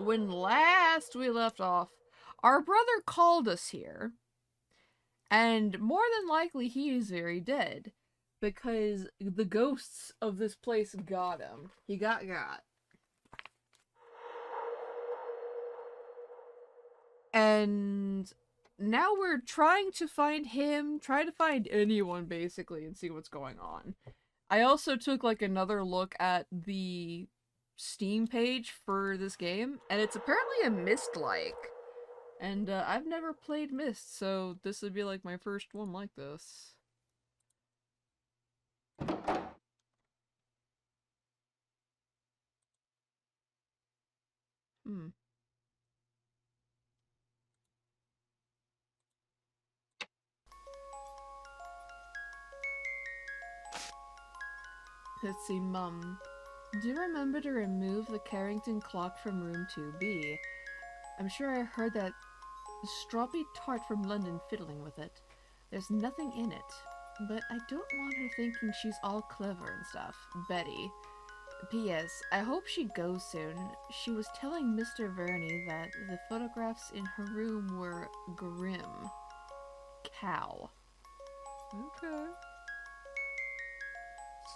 when last we left off, our brother called us here, and more than likely he is very dead because the ghosts of this place got him. He got. And now we're trying to find him, try to find anyone basically and see what's going on. I also took like another look at the Steam page for this game, and it's apparently a Myst-like. And I've never played Myst, so this would be like my first one like this. Hmm. Let's see, Mum. Do you remember to remove the Carrington clock from room 2B? I'm sure I heard that stroppy tart from London fiddling with it. There's nothing in it, but I don't want her thinking she's all clever and stuff. Betty. P.S. I hope she goes soon. She was telling Mr. Verney that the photographs in her room were grim. Cow. Okay.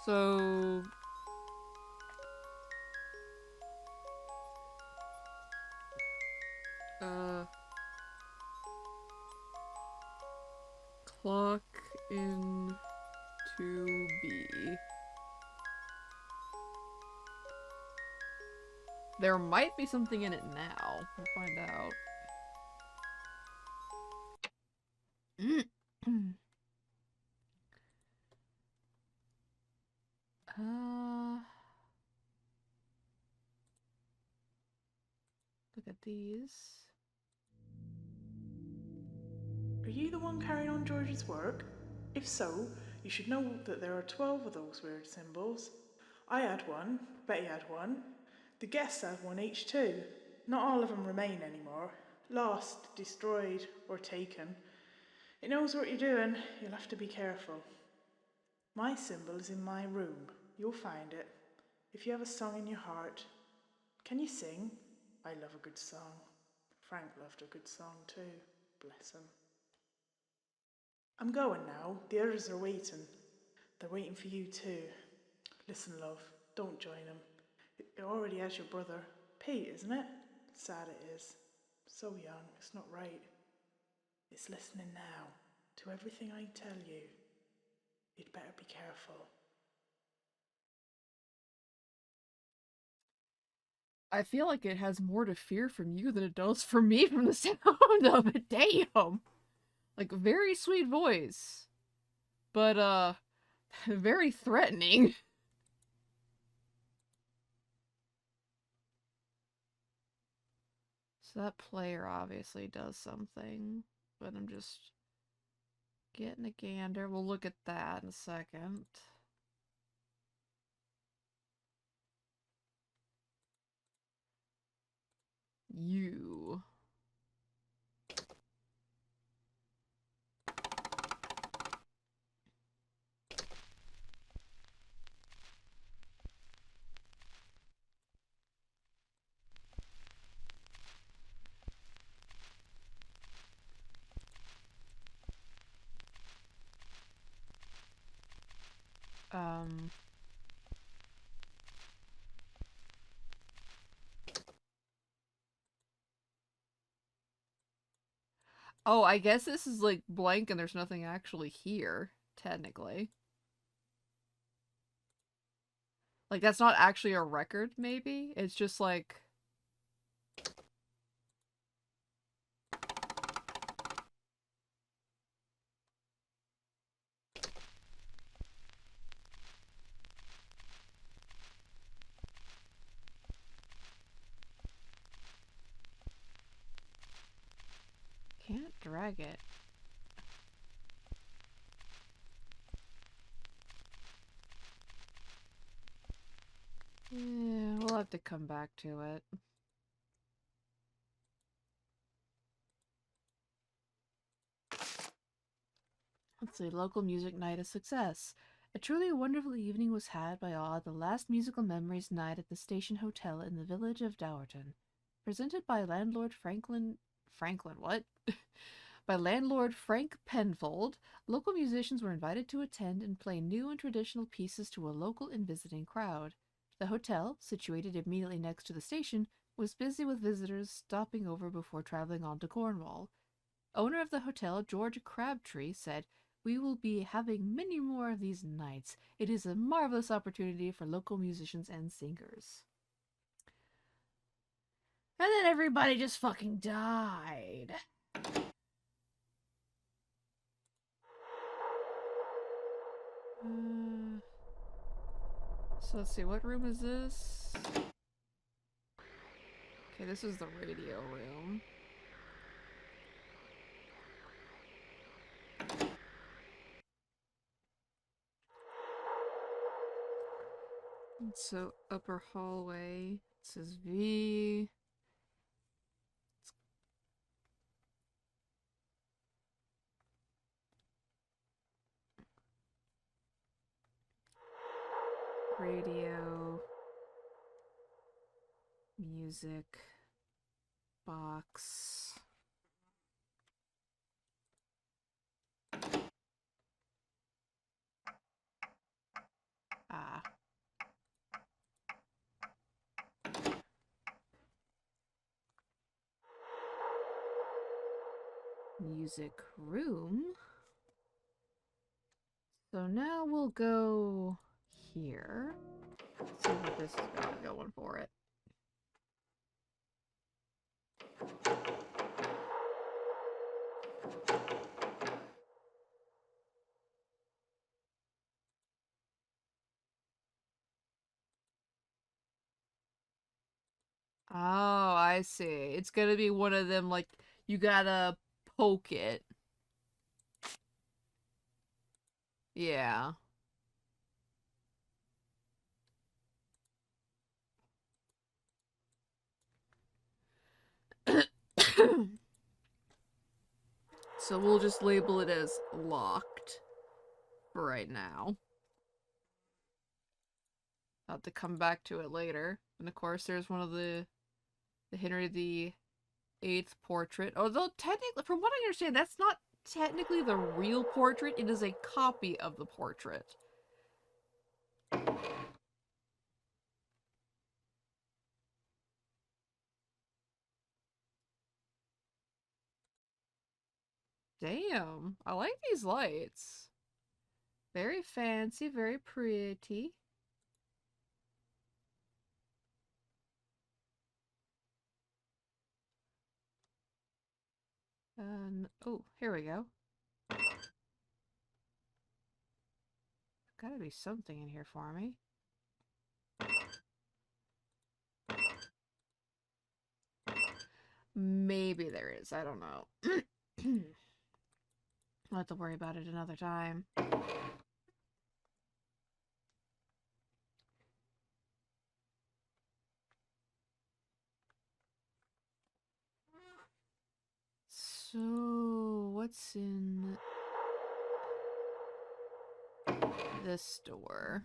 So... Clock in 2B. There might be something in it now. We'll find out. Look at these. Are you the one carrying on George's work? If so, you should know that there are 12 of those weird symbols. I had one, Betty had one, the guests have one each too. Not all of them remain anymore. Lost, destroyed, or taken. It knows what you're doing, you'll have to be careful. My symbol is in my room. You'll find it. If you have a song in your heart. Can you sing? I love a good song. Frank loved a good song too. Bless him. I'm going now. The others are waiting. They're waiting for you too. Listen, love, don't join them. It already has your brother. Pete, isn't it? Sad it is. So young, it's not right. It's listening now to everything I tell you. You'd better be careful. I feel like it has more to fear from you than it does from me from the sound of it. Damn! Like, very sweet voice. But, very threatening. So that player obviously does something. But I'm just getting a gander. We'll look at that in a second. You. Um... Oh, I guess this is like blank and there's nothing actually here, technically. Like, that's not actually a record, maybe? It's just like... Can't drag it. Yeah, we'll have to come back to it. Let's see, local music night a success. A truly wonderful evening was had by all at the last musical memories night at the Station Hotel in the village of Dowerton. Presented by landlord Franklin, what? By landlord Frank Penfold, local musicians were invited to attend and play new and traditional pieces to a local and visiting crowd. The hotel, situated immediately next to the station, was busy with visitors stopping over before traveling on to Cornwall. Owner of the hotel, George Crabtree, said, "We will be having many more of these nights. It is a marvelous opportunity for local musicians and singers." And then everybody just fucking died. So let's see, what room is this? Okay, this is the radio room. So upper hallway, it says V. Radio. Music. Box. Ah. Music room. So now we'll go here. See what this is going for it. Oh, I see. It's gonna be one of them, like, you gotta poke it. Yeah. So we'll just label it as locked for right now. I'll have to come back to it later. And of course there's one of the Henry VIII portrait. Although technically, from what I understand, that's not technically the real portrait. It is a copy of the portrait. Damn, I like these lights. Very fancy, very pretty. Oh, here we go. Gotta be something in here for me. Maybe there is, I don't know. I'll have to worry about it another time. So, what's in this door?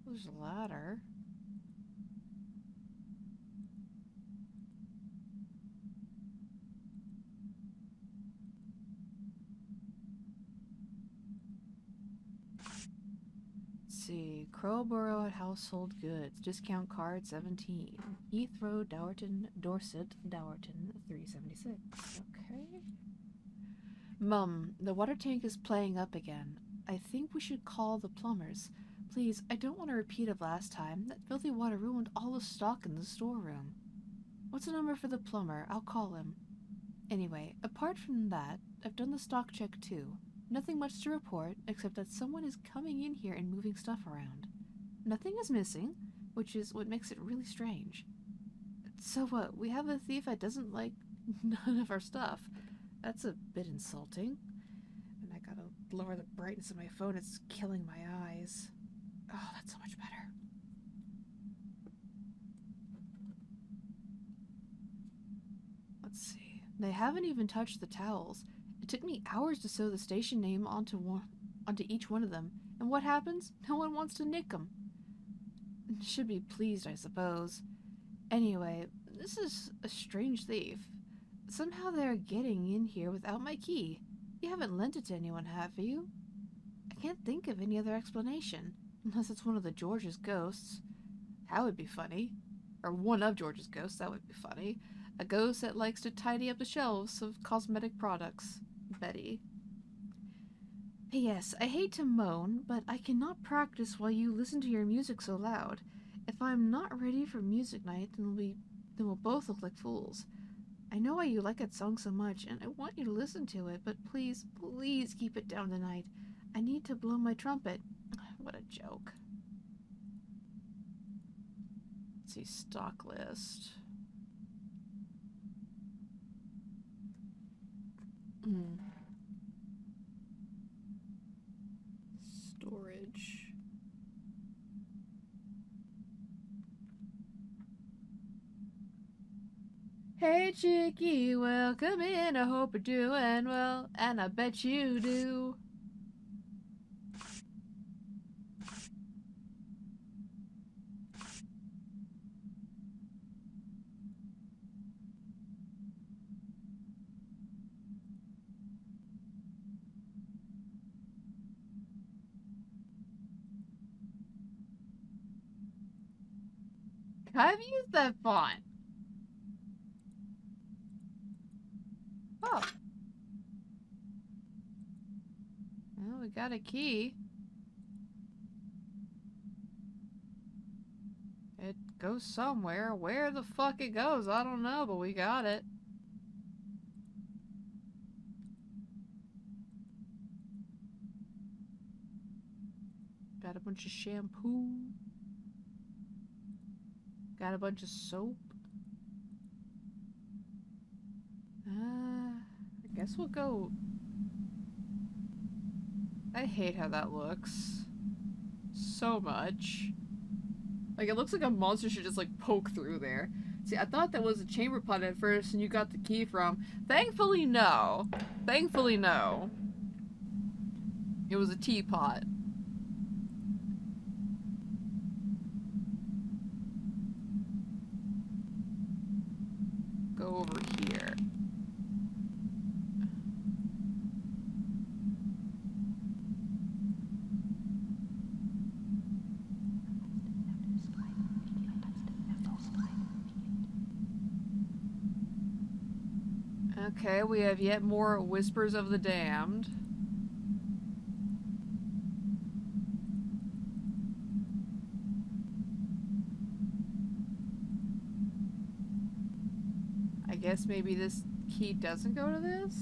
There's a ladder. Let's see, Crowborough Household Goods, discount card 17. Heathrow, Dowerton, Dorset, Dowerton, 376. Okay. Mum, the water tank is playing up again. I think we should call the plumbers. Please, I don't want a repeat of last time. That filthy water ruined all the stock in the storeroom. What's the number for the plumber? I'll call him. Anyway, apart from that, I've done the stock check too. Nothing much to report, except that someone is coming in here and moving stuff around. Nothing is missing, which is what makes it really strange. So what, we have a thief that doesn't like none of our stuff. That's a bit insulting. And I gotta lower the brightness of my phone, it's killing my eyes. Oh, that's so much better. Let's see. They haven't even touched the towels. It took me hours to sew the station name onto each one of them. And what happens? No one wants to nick them. Should be pleased, I suppose. Anyway, this is a strange thief. Somehow they're getting in here without my key. You haven't lent it to anyone, have you? I can't think of any other explanation. Unless it's one of the George's ghosts. That would be funny. Or one of George's ghosts, that would be funny. A ghost that likes to tidy up the shelves of cosmetic products. Betty. P.S. I hate to moan, but I cannot practice while you listen to your music so loud. If I'm not ready for music night, then we'll both look like fools. I know why you like that song so much, and I want you to listen to it, but please, please keep it down tonight. I need to blow my trumpet. What a joke. Let's see, stock list. Storage. Hey chickie, welcome in. I hope you're doing well, and I bet you do. I've used that font. Oh. Well, we got a key. It goes somewhere. Where the fuck it goes, I don't know, but we got it. Got a bunch of shampoo. Got a bunch of soap. I guess we'll go... I hate how that looks. So much. Like, it looks like a monster should just, like, poke through there. See, I thought that was a chamber pot at first and you got the key from. Thankfully, no. Thankfully, no. It was a teapot. Go over here. Okay, we have yet more Whispers of the Damned. I guess maybe this key doesn't go to this?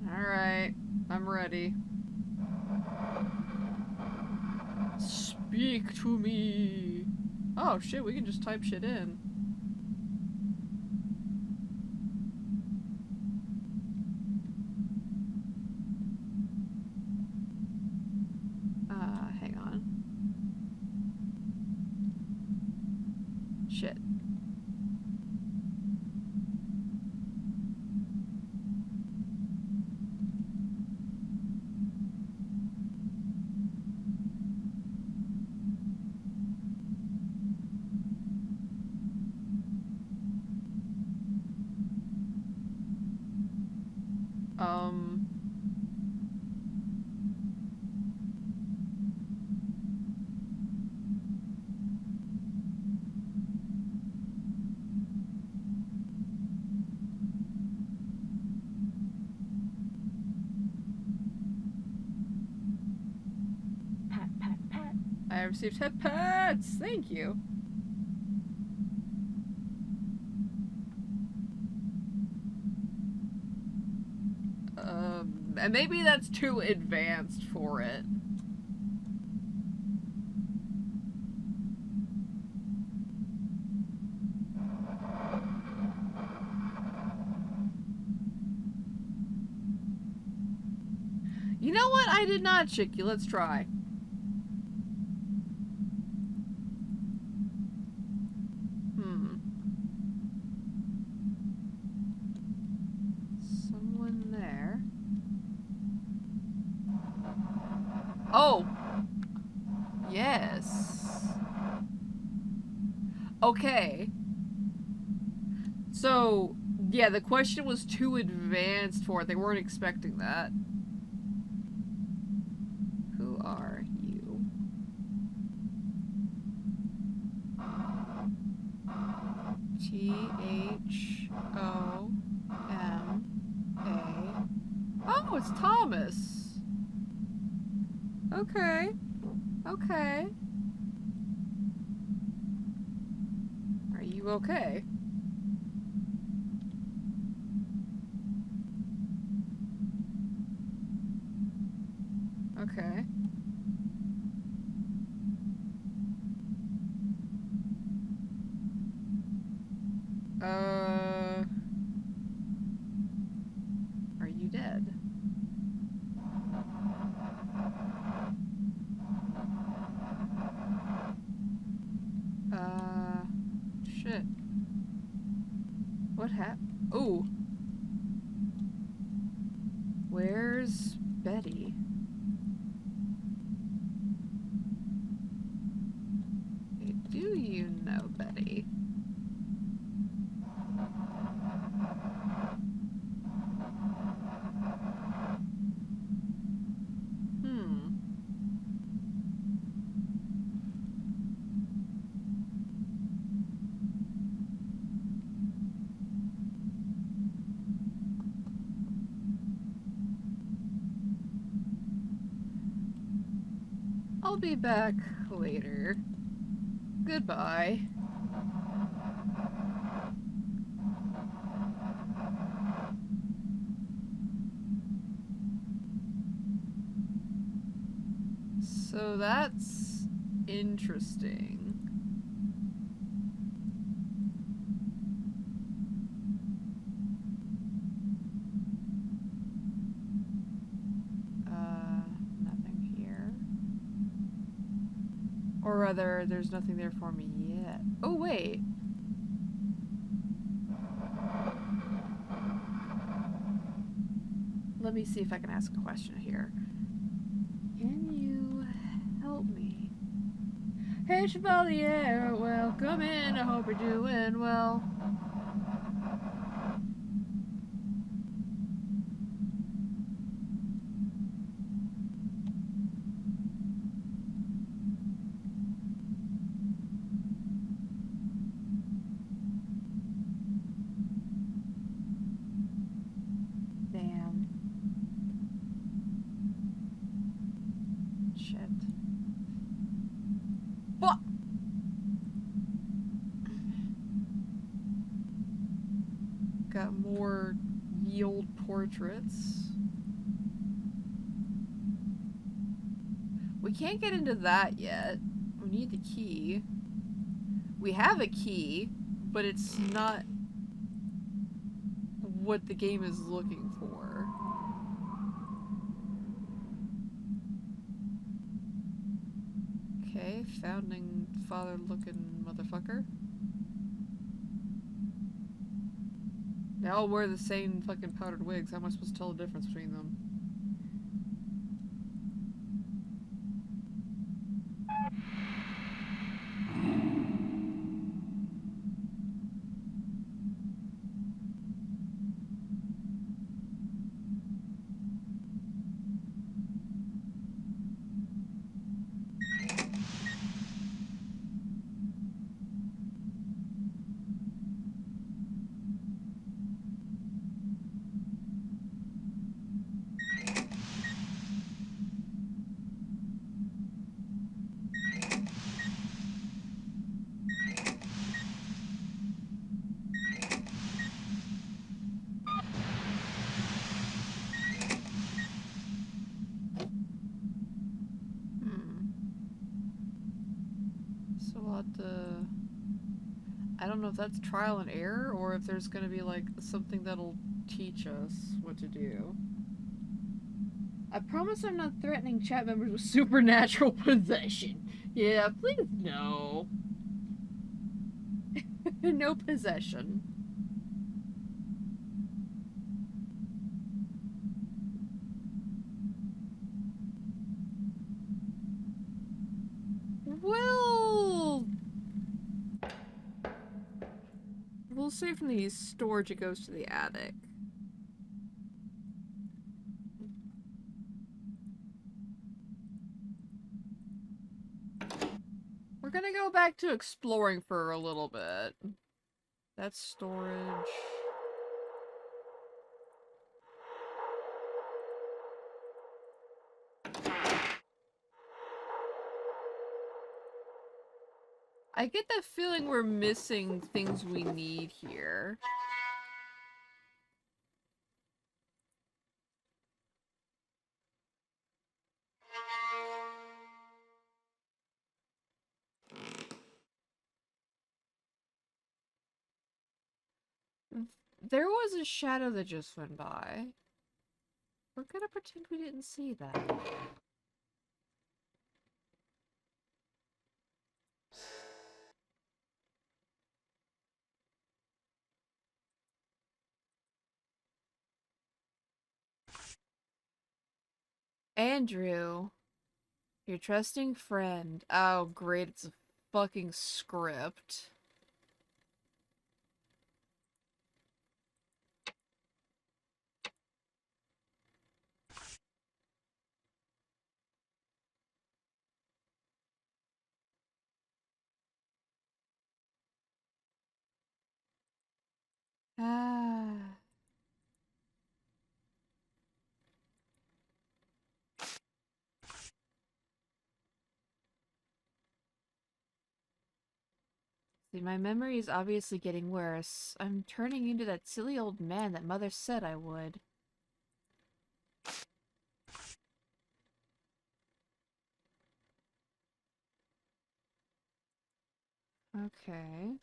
Alright, I'm ready. Speak to me! Oh shit, we can just type shit in. Hang on. Shit. Pat, pat, pat. I received hip pats! Thank you. And maybe that's too advanced for it. You know what? I did not chick you. Let's try. Someone there. Oh! Yes. Okay. So, yeah, the question was too advanced for it. They weren't expecting that. Who are you? Thoma. Oh, it's Thomas. Okay. Okay. Are you okay? Okay. Are you dead? Shit. What happened? Ooh. Where's Betty? Hey, do you know Betty? I'll be back later. Goodbye. So that's interesting. Nothing here. Or rather, there's nothing there for me yet. Oh, wait. Let me see if I can ask a question here. Can you help me? Hey, Chevalier, welcome in. I hope you're doing well. Damn. Shit. What? Got more yield portraits. We can't get into that yet. We need the key. We have a key, but it's not what the game is looking for. Okay, founding father looking motherfucker. They all wear the same fucking powdered wigs. How am I supposed to tell the difference between them? I don't know if that's trial and error or if there's gonna be like something that'll teach us what to do. I promise I'm not threatening chat members with supernatural possession. Yeah, please no. No possession. We'll see from the storage it goes to the attic. We're gonna go back to exploring for a little bit. That's storage. I get the feeling we're missing things we need here. There was a shadow that just went by. We're gonna pretend we didn't see that. Andrew, your trusting friend. Oh, great, it's a fucking script. Ah. See, my memory is obviously getting worse. I'm turning into that silly old man that Mother said I would. Okay.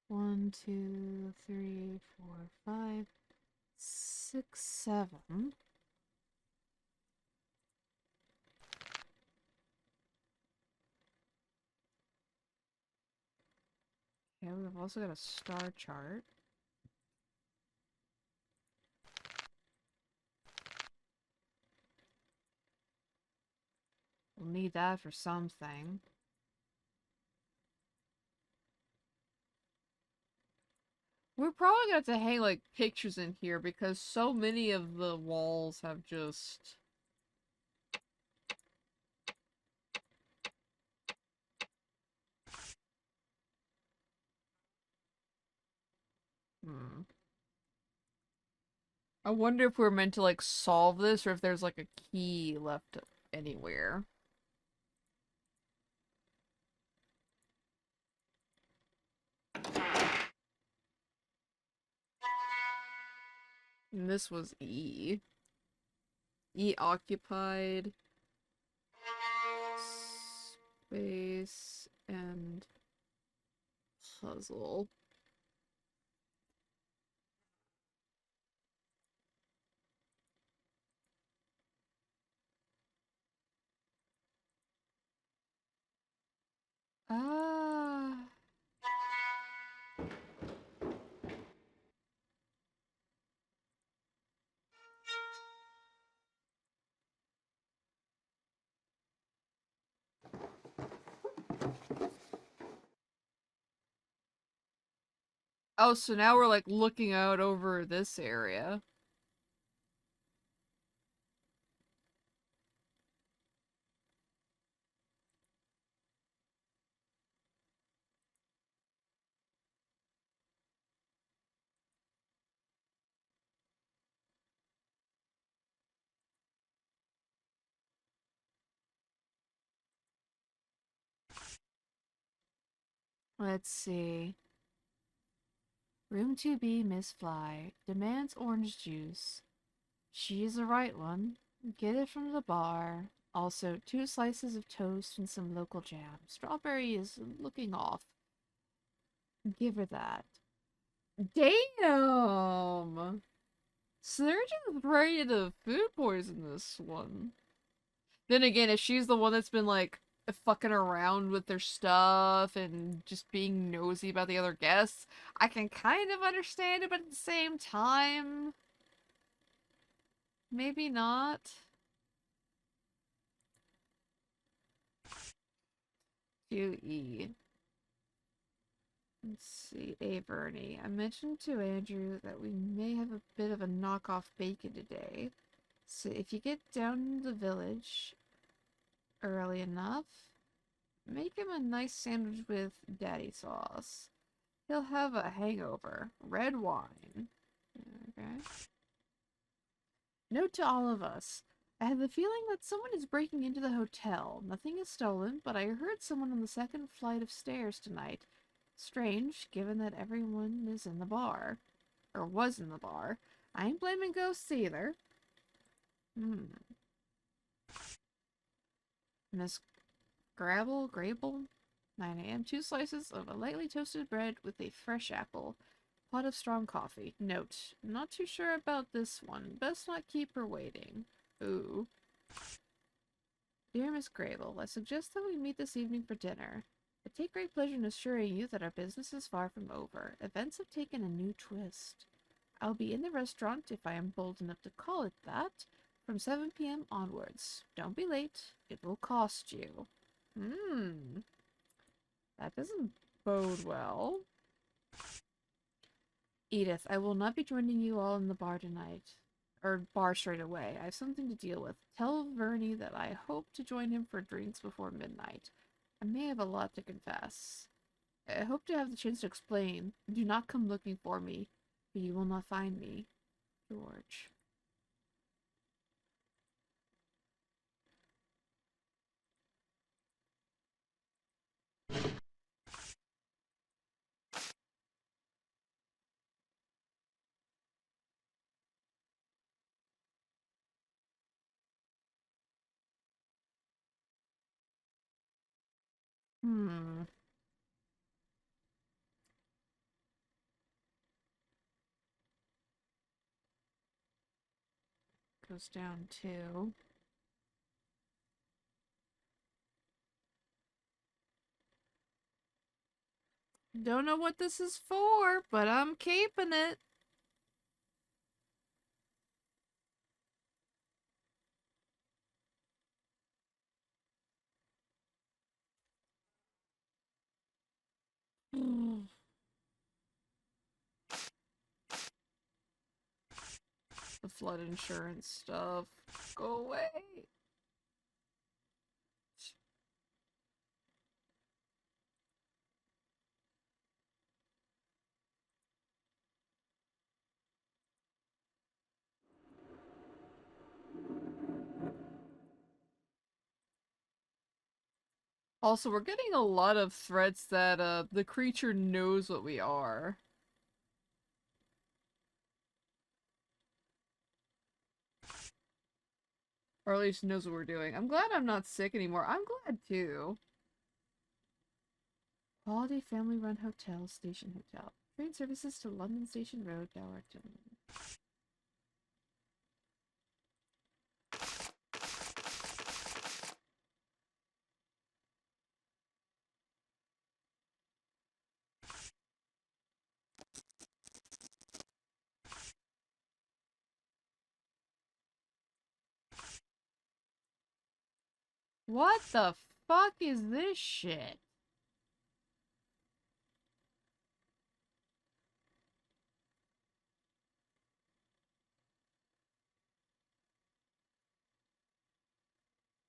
One, two, three, four, five, six, seven. Okay, we've also got a star chart. We'll need that for something. We're probably gonna have to hang, like, pictures in here because so many of the walls have just... Hmm. I wonder if we're meant to, like, solve this or if there's, like, a key left anywhere. And this was E. E occupied. Space and puzzle. Ah. Oh, so now we're like looking out over this area. Let's see. Room 2B, Miss Fly. Demands orange juice. She is the right one. Get it from the bar. Also, 2 slices of toast and some local jam. Strawberry is looking off. Give her that. Damn! So they're just ready to food poison this one. Then again, if she's the one that's been like fucking around with their stuff and just being nosy about the other guests, I can kind of understand it, but at the same time, maybe not. QE. Let's see, Bernie. I mentioned to Andrew that we may have a bit of a knockoff bacon today. So if you get down to the village early enough, make him a nice sandwich with daddy sauce. He'll have a hangover. Red wine. Okay. Note to all of us. I have the feeling that someone is breaking into the hotel. Nothing is stolen, but I heard someone on the second flight of stairs tonight. Strange, given that everyone is in the bar. Or was in the bar. I ain't blaming ghosts either. Miss Grable? 9 a.m. 2 slices of a lightly toasted bread with a fresh apple. Pot of strong coffee. Note, not too sure about this one. Best not keep her waiting. Ooh. Dear Miss Grable, I suggest that we meet this evening for dinner. I take great pleasure in assuring you that our business is far from over. Events have taken a new twist. I'll be in the restaurant, if I am bold enough to call it that, from 7 p.m. onwards. Don't be late. It will cost you. That doesn't bode well. Edith, I will not be joining you all in the bar tonight. Or bar straight away. I have something to deal with. Tell Vernie that I hope to join him for drinks before midnight. I may have a lot to confess. I hope to have the chance to explain. Do not come looking for me, for you will not find me. George. Goes down to... Don't know what this is for, but I'm keeping it. The flood insurance stuff. Go away. Also, we're getting a lot of threats that the creature knows what we are. Or at least knows what we're doing. I'm glad I'm not sick anymore. I'm glad too. Quality family-run hotel, Station Hotel. Train services to London Station Road, Dallerton. What the fuck is this shit?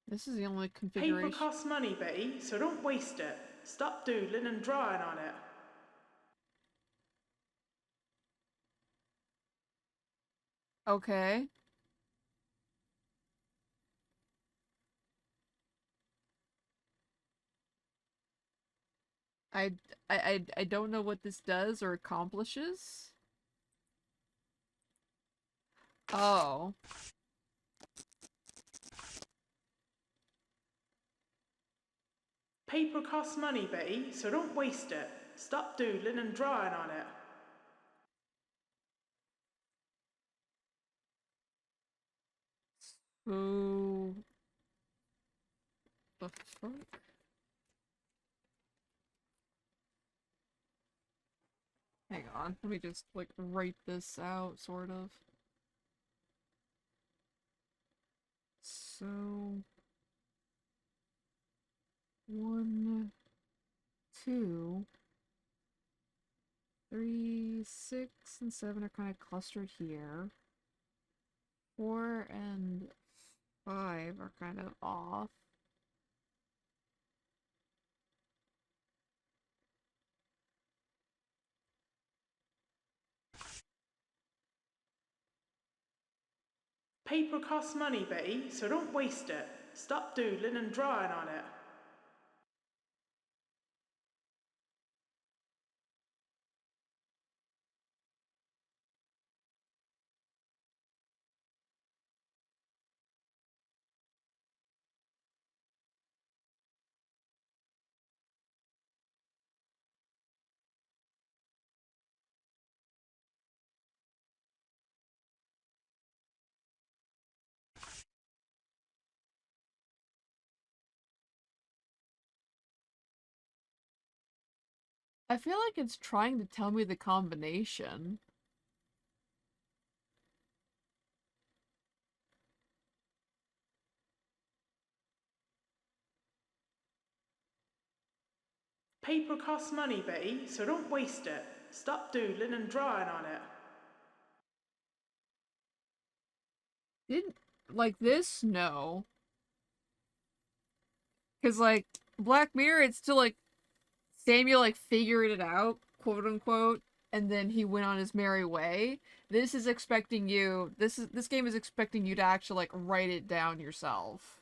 This is the only configuration. Paper costs money, Betty, so don't waste it. Stop doodling and drawing on it. Okay. I don't know what this does or accomplishes. Oh. Paper costs money, Betty, so don't waste it. Stop doodling and drawing on it. So... the fuck? Hang on, let me just, like, write this out, sort of. So... 1, 2, 3, 6, and 7 are kind of clustered here. 4 and 5 are kind of off. Paper costs money, Betty, so don't waste it. Stop doodling and drawing on it. I feel like it's trying to tell me the combination. Paper costs money, Betty, so don't waste it. Stop doodling and drawing on it. Didn't like this? No. Cause like Black Mirror, it's still like Samuel like figured it out, quote unquote, and then he went on his merry way. This is expecting you this game is expecting you to actually like write it down yourself.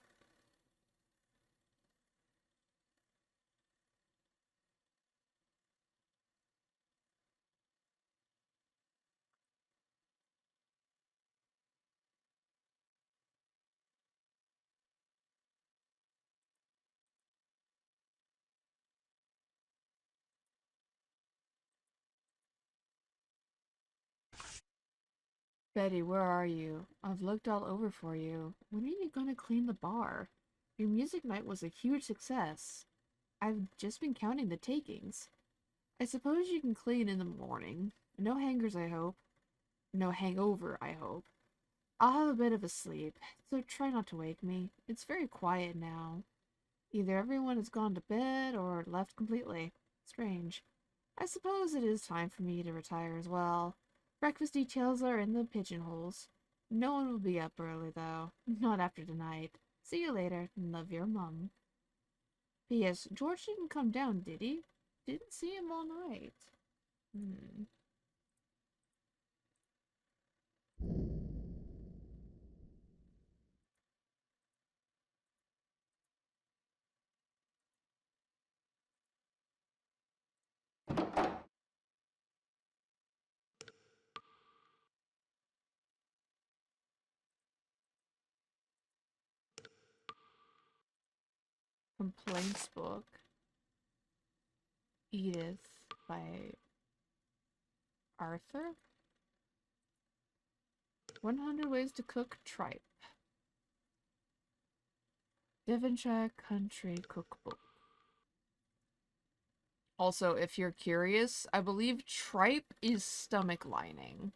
Betty, where are you? I've looked all over for you. When are you gonna clean the bar? Your music night was a huge success. I've just been counting the takings. I suppose you can clean in the morning. No hangers, I hope. No hangover, I hope. I'll have a bit of a sleep, so try not to wake me. It's very quiet now. Either everyone has gone to bed or left completely. Strange. I suppose it is time for me to retire as well. Breakfast details are in the pigeonholes. No one will be up early, though. Not after tonight. See you later. Love, your mum. P.S. George didn't come down, did he? Didn't see him all night. Complaints book. Edith by Arthur. 100 Ways to Cook Tripe. Devonshire Country Cookbook. Also, if you're curious, I believe tripe is stomach lining.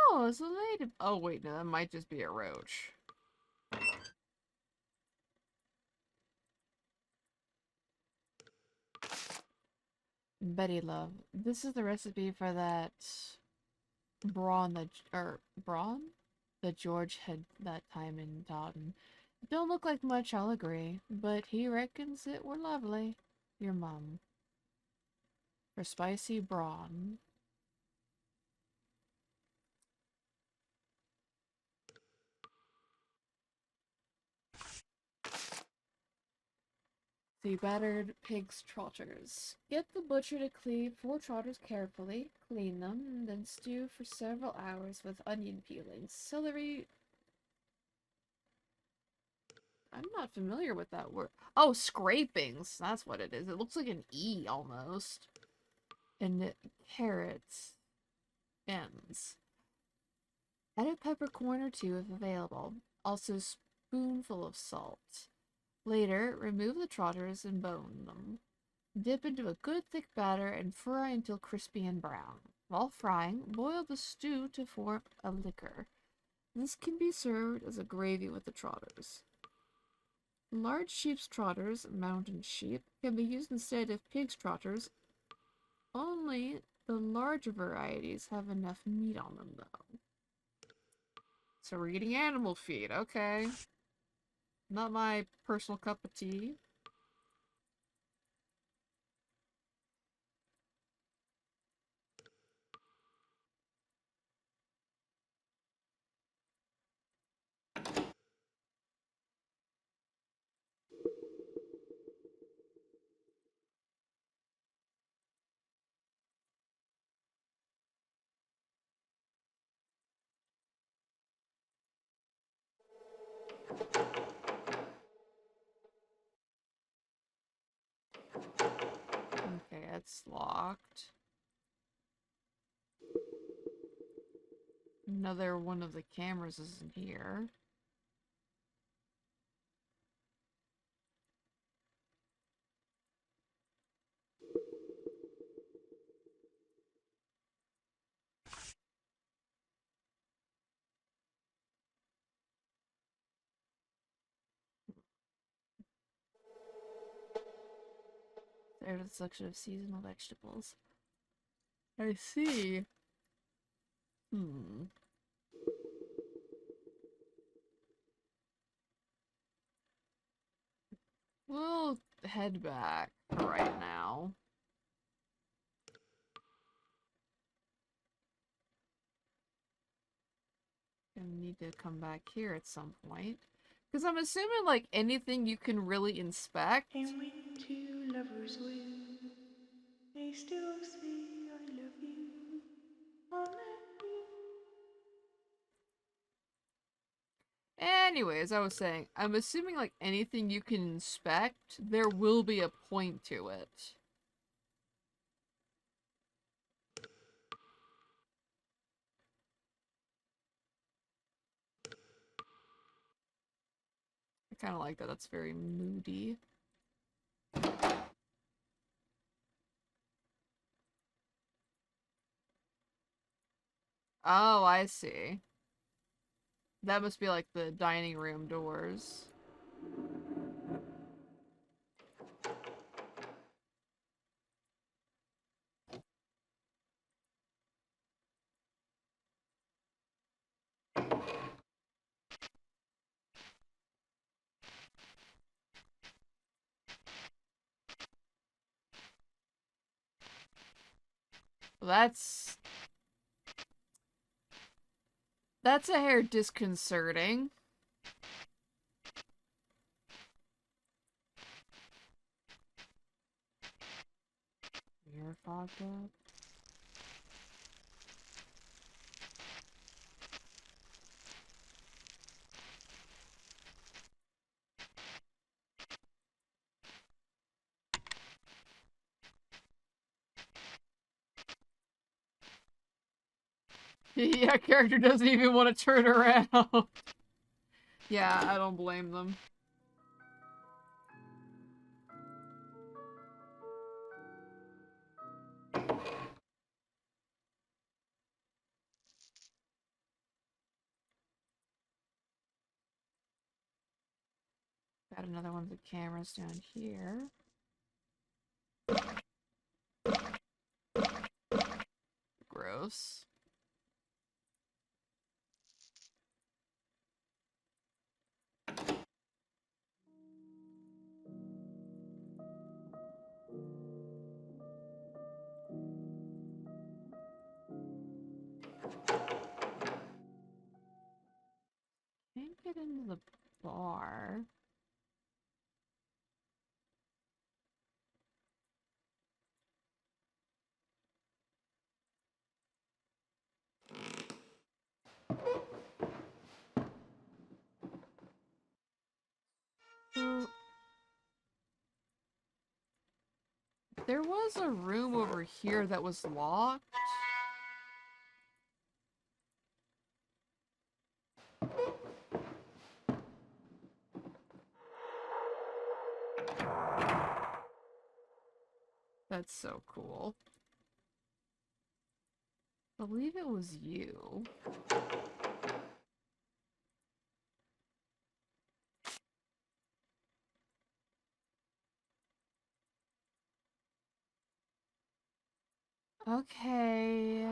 Oh, it's a lady. Oh, wait, no, that might just be a roach. Betty love, this is the recipe for that brawn brawn that George had that time in Taunton. Don't look like much, I'll agree, but he reckons it were lovely. Your mum. For spicy brawn. The battered pig's trotters. Get the butcher to clean 4 trotters carefully, clean them, and then stew for several hours with onion peelings, celery. I'm not familiar with that word. Oh, scrapings. That's what it is. It looks like an E almost. And carrots. Ends. Add a peppercorn or 2 if available. Also a spoonful of salt. Later, remove the trotters and bone them. Dip into a good thick batter and fry until crispy and brown. While frying, boil the stew to form a liquor. This can be served as a gravy with the trotters. Large sheep's trotters, mountain sheep, can be used instead of pig's trotters. Only the larger varieties have enough meat on them, though. So we're eating animal feed, okay. Not my personal cup of tea. Okay, that's locked. Another one of the cameras isn't here. There's a selection of seasonal vegetables. I see. We'll head back for right now. Gonna need to come back here at some point. Because I'm assuming, like, anything you can really inspect. And when two lovers woo, they still say I love you on that view. Anyways, I was saying, I'm assuming, like, anything you can inspect, there will be a point to it. I kind of like that. That's very moody. Oh, I see. That must be like the dining room doors. That's a hair disconcerting. You're fogged up. Yeah, character doesn't even want to turn around. Yeah, I don't blame them. Got another one of the cameras down here. Gross. Can't get into the bar. There was a room over here that was locked. That's so cool. I believe it was you. Okay.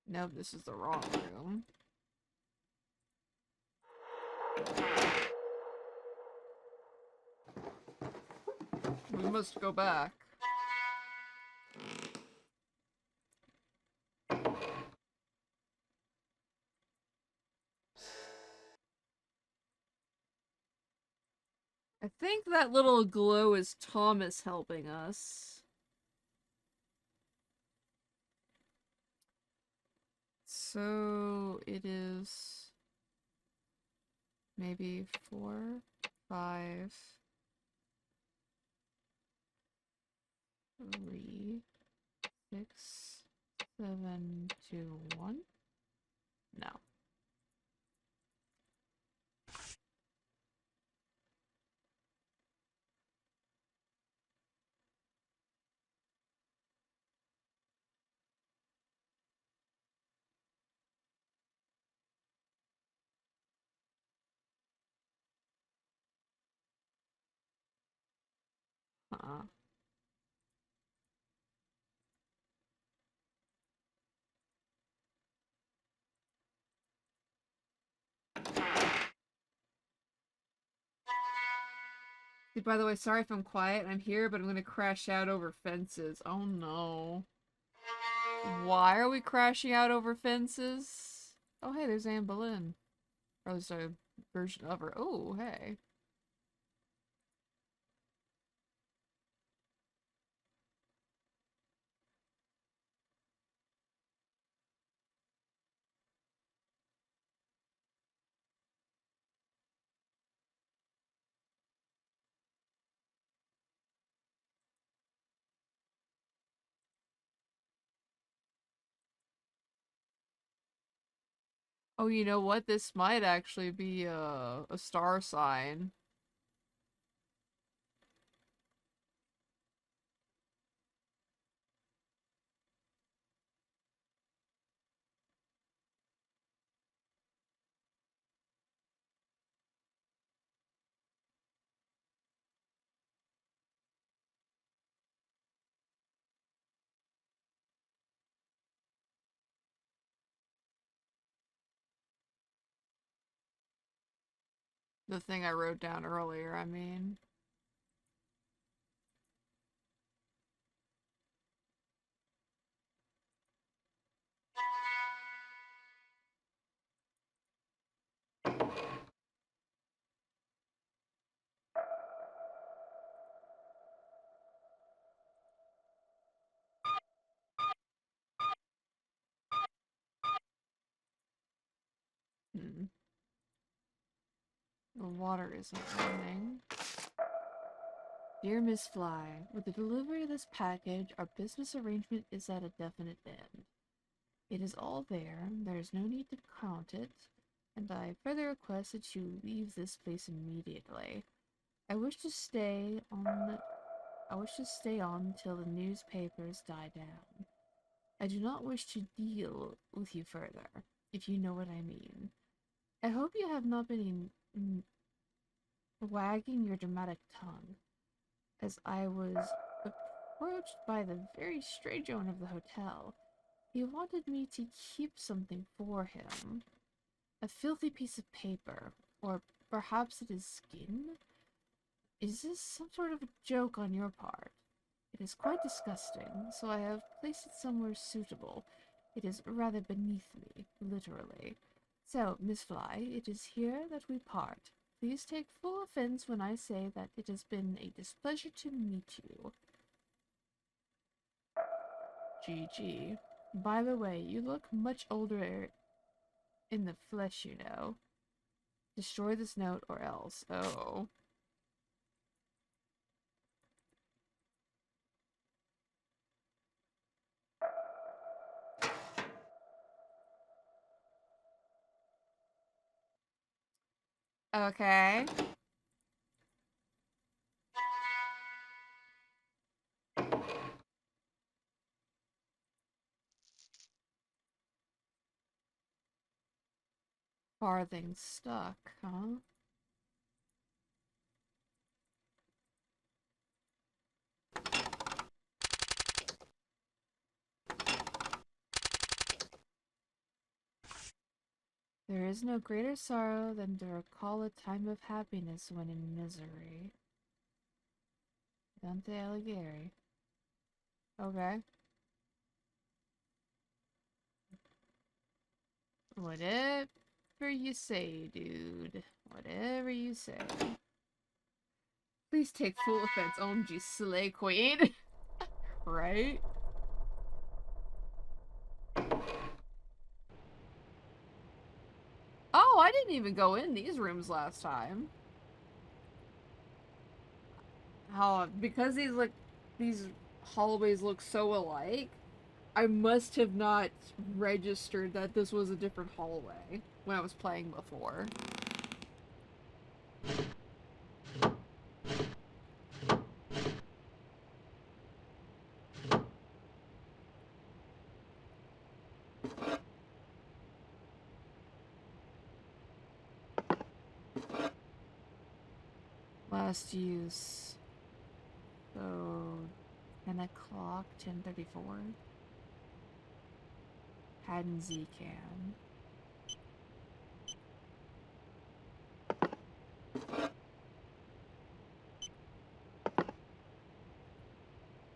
Nope, this is the wrong room. We must go back. I think that little glow is Thomas helping us. So it is maybe 4, 5, 3, 6, 7, 2, 1. No. Uh-uh. By the way, sorry if I'm quiet. I'm here, but I'm gonna crash out over fences. Oh no. Why are we crashing out over fences? Oh hey, there's Anne Boleyn. Or there's a version of her. Oh, hey. Oh, you know what? This might actually be a star sign. The thing I wrote down earlier, I mean. Hmm. The water isn't running. Dear Miss Fly, with the delivery of this package, our business arrangement is at a definite end. It is all there, there is no need to count it, and I further request that you leave this place immediately. I wish to stay on till the newspapers die down. I do not wish to deal with you further, if you know what I mean. I hope you have not been wagging your dramatic tongue, as I was approached by the very strange owner of the hotel. He wanted me to keep something for him. A filthy piece of paper, or perhaps it is skin? Is this some sort of a joke on your part? It is quite disgusting, so I have placed it somewhere suitable. It is rather beneath me, literally. So, Miss Fly, it is here that we part. Please take full offense when I say that it has been a displeasure to meet you. GG. By the way, you look much older in the flesh, you know. Destroy this note or else. Oh. Okay. Farthing stuck, huh? There is no greater sorrow than to recall a time of happiness when in misery. Dante Alighieri. Okay. Whatever you say, dude. Whatever you say. Please take full offense. OMG, Slay Queen. Right? Oh, I didn't even go in these rooms last time. How, because these hallways look so alike, I must have not registered that this was a different hallway when I was playing before. Last use. So, 10 o'clock, 10:34. Pad and Z can.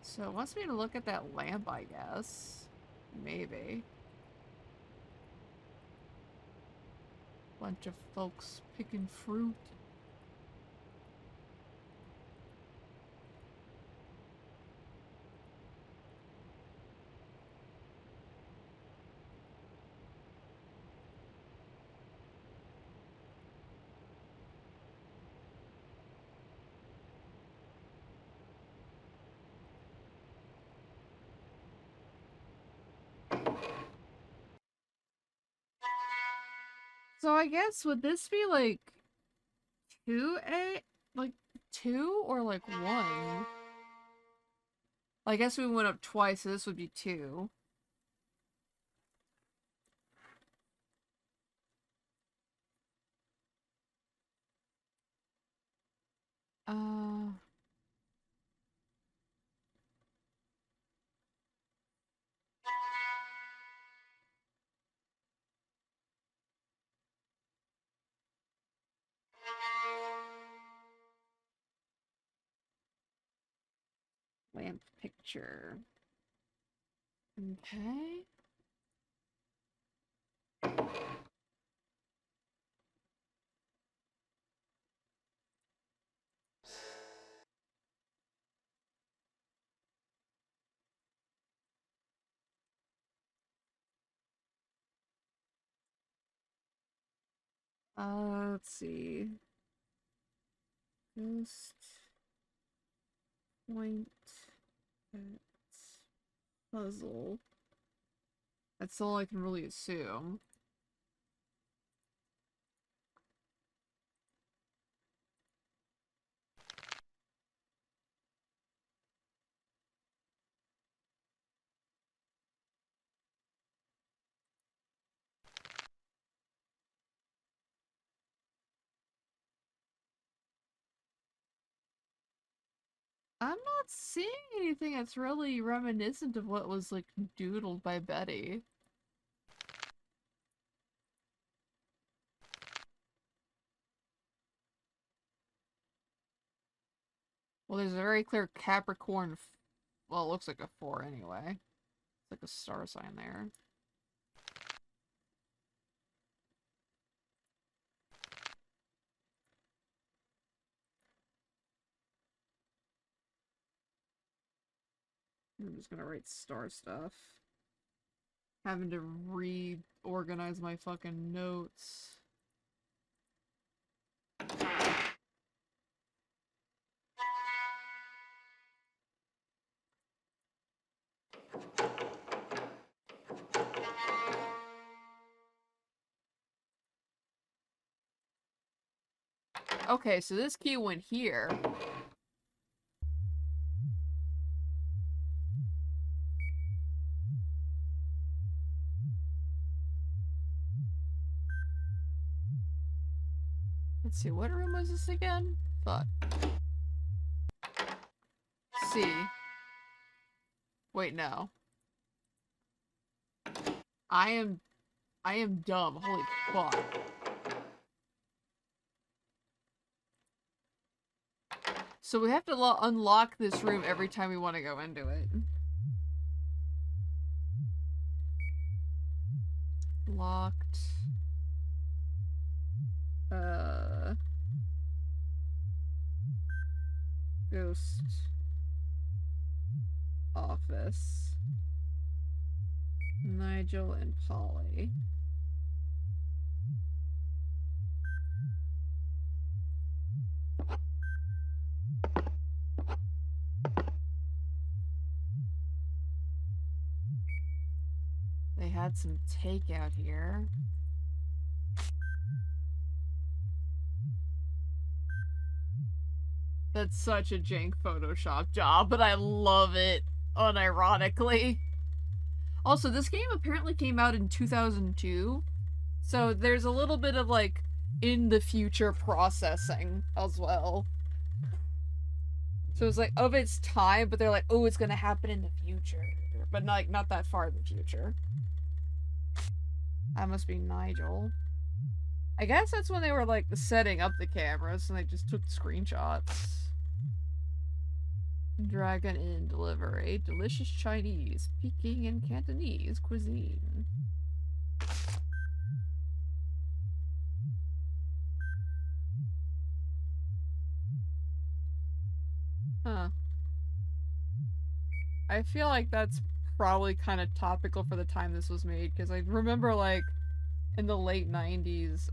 So it wants me to look at that lamp, I guess. Maybe. Bunch of folks picking fruit. So I guess, would this be like 2A? Like 2 or like 1? I guess we went up twice, so this would be 2. Uh, Lamp picture. Okay. Let's see. Ghost point at puzzle. That's all I can really assume. I'm not seeing anything that's really reminiscent of what was like doodled by Betty. Well, there's a very clear Capricorn. Well, it looks like a 4 anyway. It's like a star sign there. I'm just gonna write star stuff. Having to reorganize my fucking notes. Okay, so this key went here. Let's see, what room was this again? Fuck. C. Wait, no. I am dumb. Holy fuck. So we have to unlock this room every time we want to go into it. Locked. Ghost. Office. Nigel and Polly. They had some takeout here. That's such a jank Photoshop job, but I love it, unironically. Also, this game apparently came out in 2002, so there's a little bit of, like, in the future processing as well. So it's like, of its time, but they're like, oh, it's gonna happen in the future. But, like, not that far in the future. That must be Nigel. I guess that's when they were, like, setting up the cameras, and they just took screenshots. Dragon Inn delivery. Delicious Chinese, Peking, and Cantonese cuisine. Huh. I feel like that's probably kind of topical for the time this was made, because I remember, like, in the late 90s,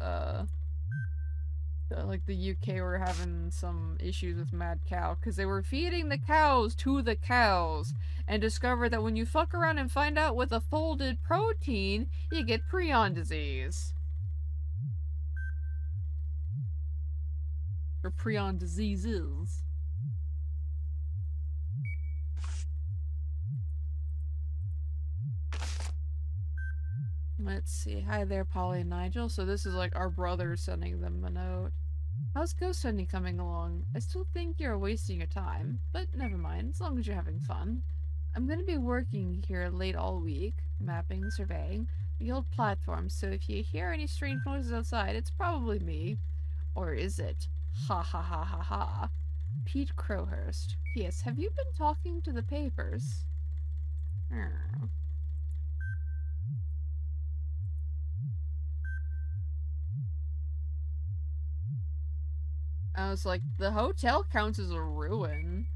like, the UK were having some issues with mad cow, because they were feeding the cows to the cows, and discovered that when you fuck around and find out with a folded protein, you get prion disease. Or prion diseases. Let's see. Hi there, Polly and Nigel. So this is like our brother sending them a note. How's ghost hunting coming along? I still think you're wasting your time, but never mind, as long as you're having fun. I'm gonna be working here late all week, mapping, surveying the old platform, so if you hear any strange noises outside, it's probably me. Or is it? Ha ha ha ha ha. Pete Crowhurst. P.S. Have you been talking to the papers? I was like, the hotel counts as a ruin.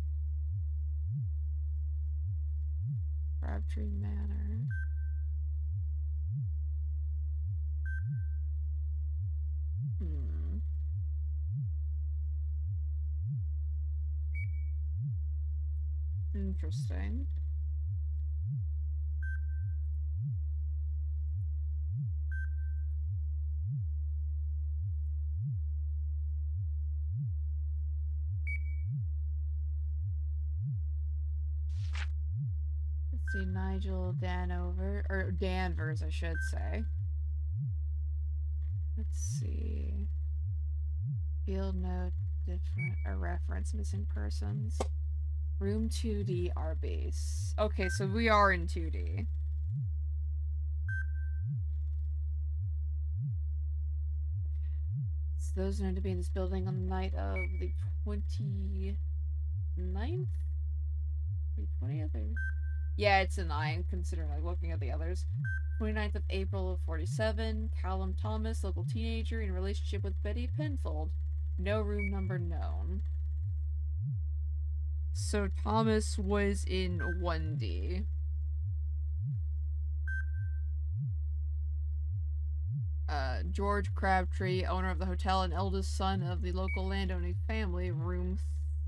Crabtree Manor. Interesting. Let's see, Nigel Danvers, I should say. Let's see. Field note, a reference, missing persons. Room 2D, our base. Okay, so we are in 2D. So those known to be in this building on the night of the 29th? 20th? Yeah, it's a 9, considering like looking at the others. 29th of April of 47. Callum Thomas, local teenager, in relationship with Betty Penfold. No room number known. So Thomas was in 1D. George Crabtree, owner of the hotel and eldest son of the local landowning family, room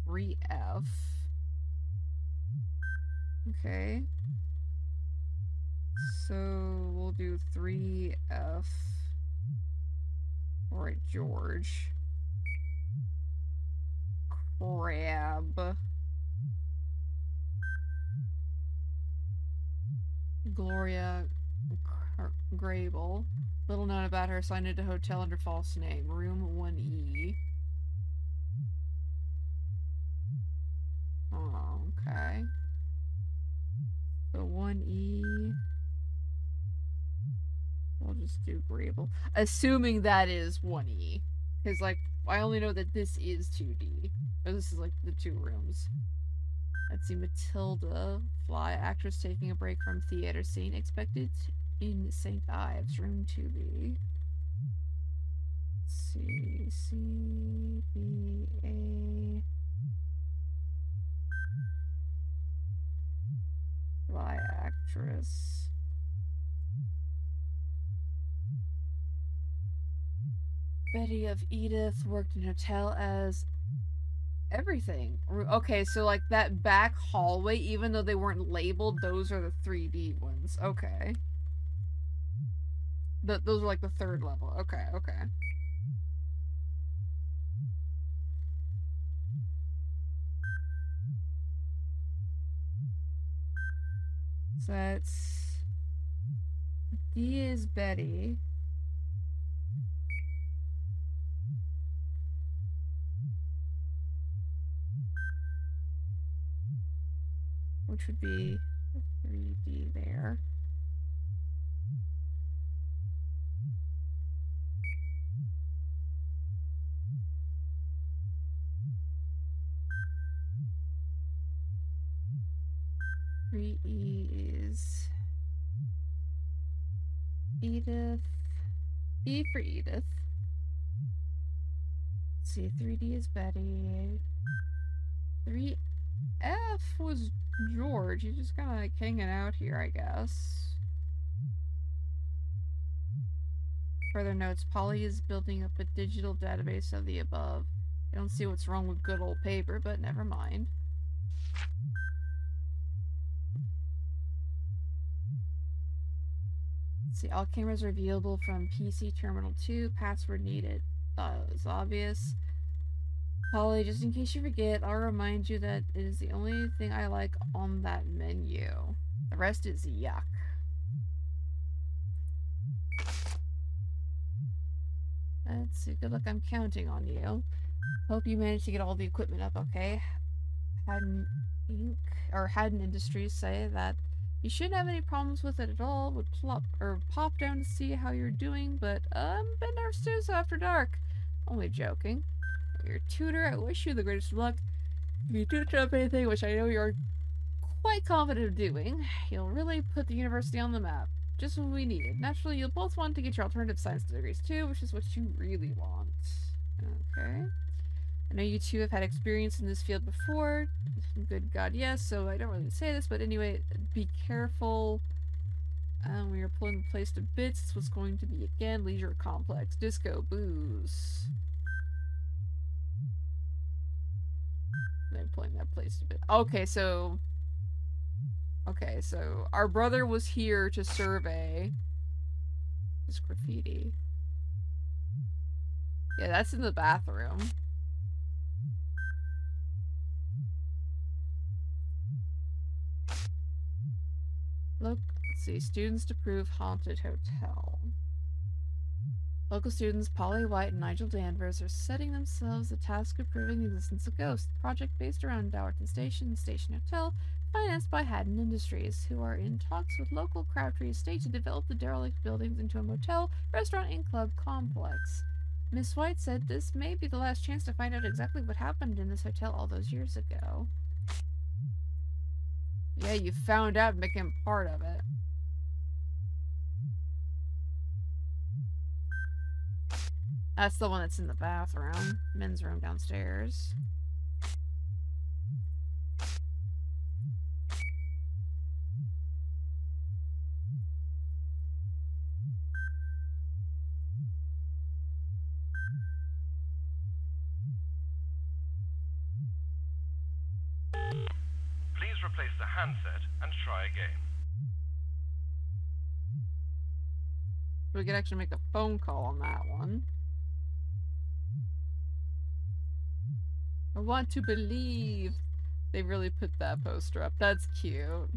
3F. Okay. So we'll do 3F. Alright, George. Crab. Gloria Grable. Little known about her, signed into hotel under false name. Room 1E. Oh, okay. So 1E. We'll just do Grable. Assuming that is 1E. Because, like, I only know that this is 2D. Or this is, like, the 2 rooms. Let's see, Matilda, fly, actress taking a break from theater scene, expected in St. Ives, room 2B. C, C, B, A. Fly actress. Betty of Edith worked in hotel as everything. Okay, so like that back hallway, even though they weren't labeled, those are the 3D ones. Okay. Those are like the 3rd level. Okay, okay. So that's... D is Betty. Which would be 3D there. Three E is Edith. E for Edith. Let's see, 3D is Betty. 3F was George. He's just kind of like hanging out here, I guess. Further notes, Polly is building up a digital database of the above. I don't see what's wrong with good old paper, but never mind. Let's see, all cameras are viewable from PC Terminal 2. Password needed. Thought it was obvious. Polly, just in case you forget, I'll remind you that it is the only thing I like on that menu. The rest is yuck. Let's see, good luck, I'm counting on you. Hope you managed to get all the equipment up okay. Haddon Inc. or Haddon Industries say that you shouldn't have any problems with it at all. Would pop down to see how you're doing, but I'm a bit nervous too, so after dark. Only joking. Your tutor, I wish you the greatest of luck. If you do drop anything, which I know you're quite confident of doing, you'll really put the university on the map. Just what we needed. Naturally, you'll both want to get your alternative science degrees too, which is what you really want. Okay. I know you two have had experience in this field before. Good God, yes, so I don't really say this, but anyway, be careful. We are pulling the place to bits. It's what's going to be again. Leisure complex. Disco. Booze. They're pulling that place to bits. Okay, so... Okay, so our brother was here to survey this graffiti. Yeah, that's in the bathroom. Look, let's see. Students to prove haunted hotel. Local students Polly White and Nigel Danvers are setting themselves the task of proving the existence of ghosts. Project based around Dowerton Station and Station Hotel, financed by Haddon Industries, who are in talks with local Crabtree Estate to develop the derelict buildings into a motel, restaurant, and club complex. Miss White said this may be the last chance to find out exactly what happened in this hotel all those years ago. Yeah, you found out and became part of it. That's the one that's in the bathroom. Men's room downstairs. Please replace the handset and try again. We could actually make a phone call on that one. I want to believe they really put that poster up. That's cute.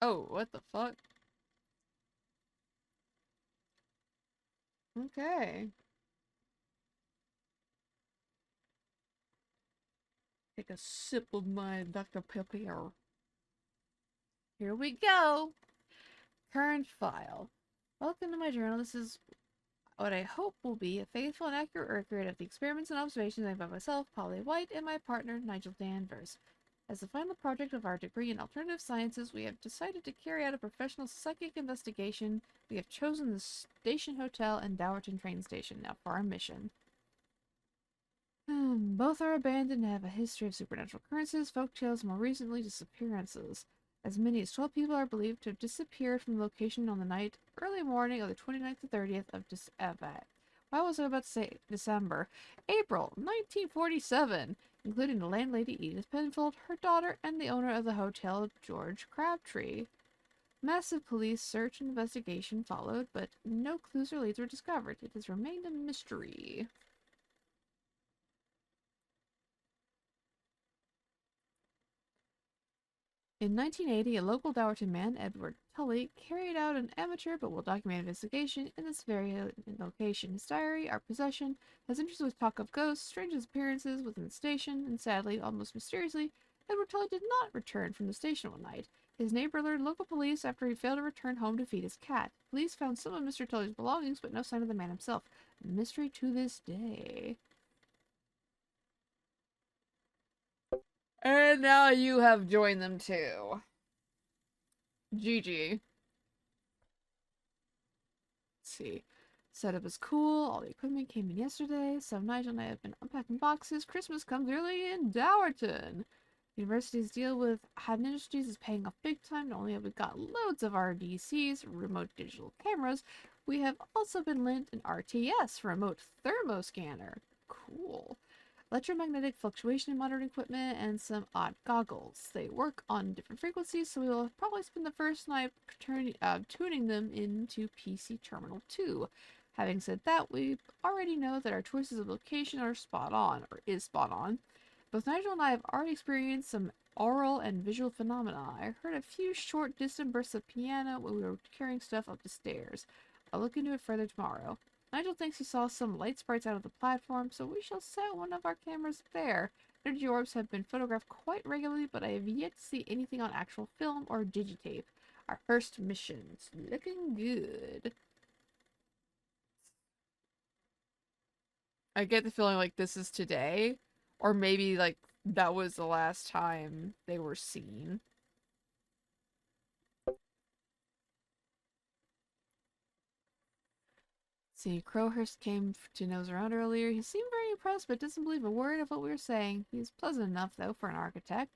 Oh, what the fuck? Okay. Take a sip of my Dr. Pepper. Here we go! Current file. Welcome to my journal. This is what I hope will be a faithful and accurate record of the experiments and observations made by myself, Polly White, and my partner, Nigel Danvers. As the final project of our degree in alternative sciences, we have decided to carry out a professional psychic investigation. We have chosen the Station Hotel and Dowerton train station now for our mission. Both are abandoned and have a history of supernatural occurrences, folktales, and more recently disappearances. As many as 12 people are believed to have disappeared from the location on the night, early morning of the 29th to 30th of why was I about to say December? April 1947, including the landlady Edith Penfold, her daughter, and the owner of the hotel, George Crabtree. Massive police search and investigation followed, but no clues or leads were discovered. It has remained a mystery. In 1980, a local Dowerton man, Edward Tully, carried out an amateur but well-documented investigation in this very location. His diary, our possession, has entries with talk of ghosts, strange disappearances within the station, and sadly, almost mysteriously, Edward Tully did not return from the station one night. His neighbor alerted local police after he failed to return home to feed his cat. Police found some of Mr. Tully's belongings, but no sign of the man himself. A mystery to this day. And now you have joined them too. GG. Let's see. Setup is cool. All the equipment came in yesterday. So Nigel and I have been unpacking boxes. Christmas comes early in Dowerton. University's deal with Haddon Industries is paying off big time. Not only have we got loads of RDCs, remote digital cameras, we have also been lent an RTS, remote thermoscanner. Cool. Electromagnetic fluctuation monitoring equipment, and some odd goggles. They work on different frequencies, so we will probably spend the first night tuning them into PC Terminal 2. Having said that, we already know that our choices of location are spot on, or is spot on. Both Nigel and I have already experienced some aural and visual phenomena. I heard a few short, distant bursts of piano when we were carrying stuff up the stairs. I'll look into it further tomorrow. Nigel thinks he saw some light sprites out of the platform, so we shall set one of our cameras there. Energy orbs have been photographed quite regularly, but I have yet to see anything on actual film or digitape. Our first mission's looking good. I get the feeling like this is today, or maybe like that was the last time they were seen. See, Crowhurst came to nose around earlier. He seemed very impressed, but doesn't believe a word of what we were saying. He's pleasant enough, though, for an architect.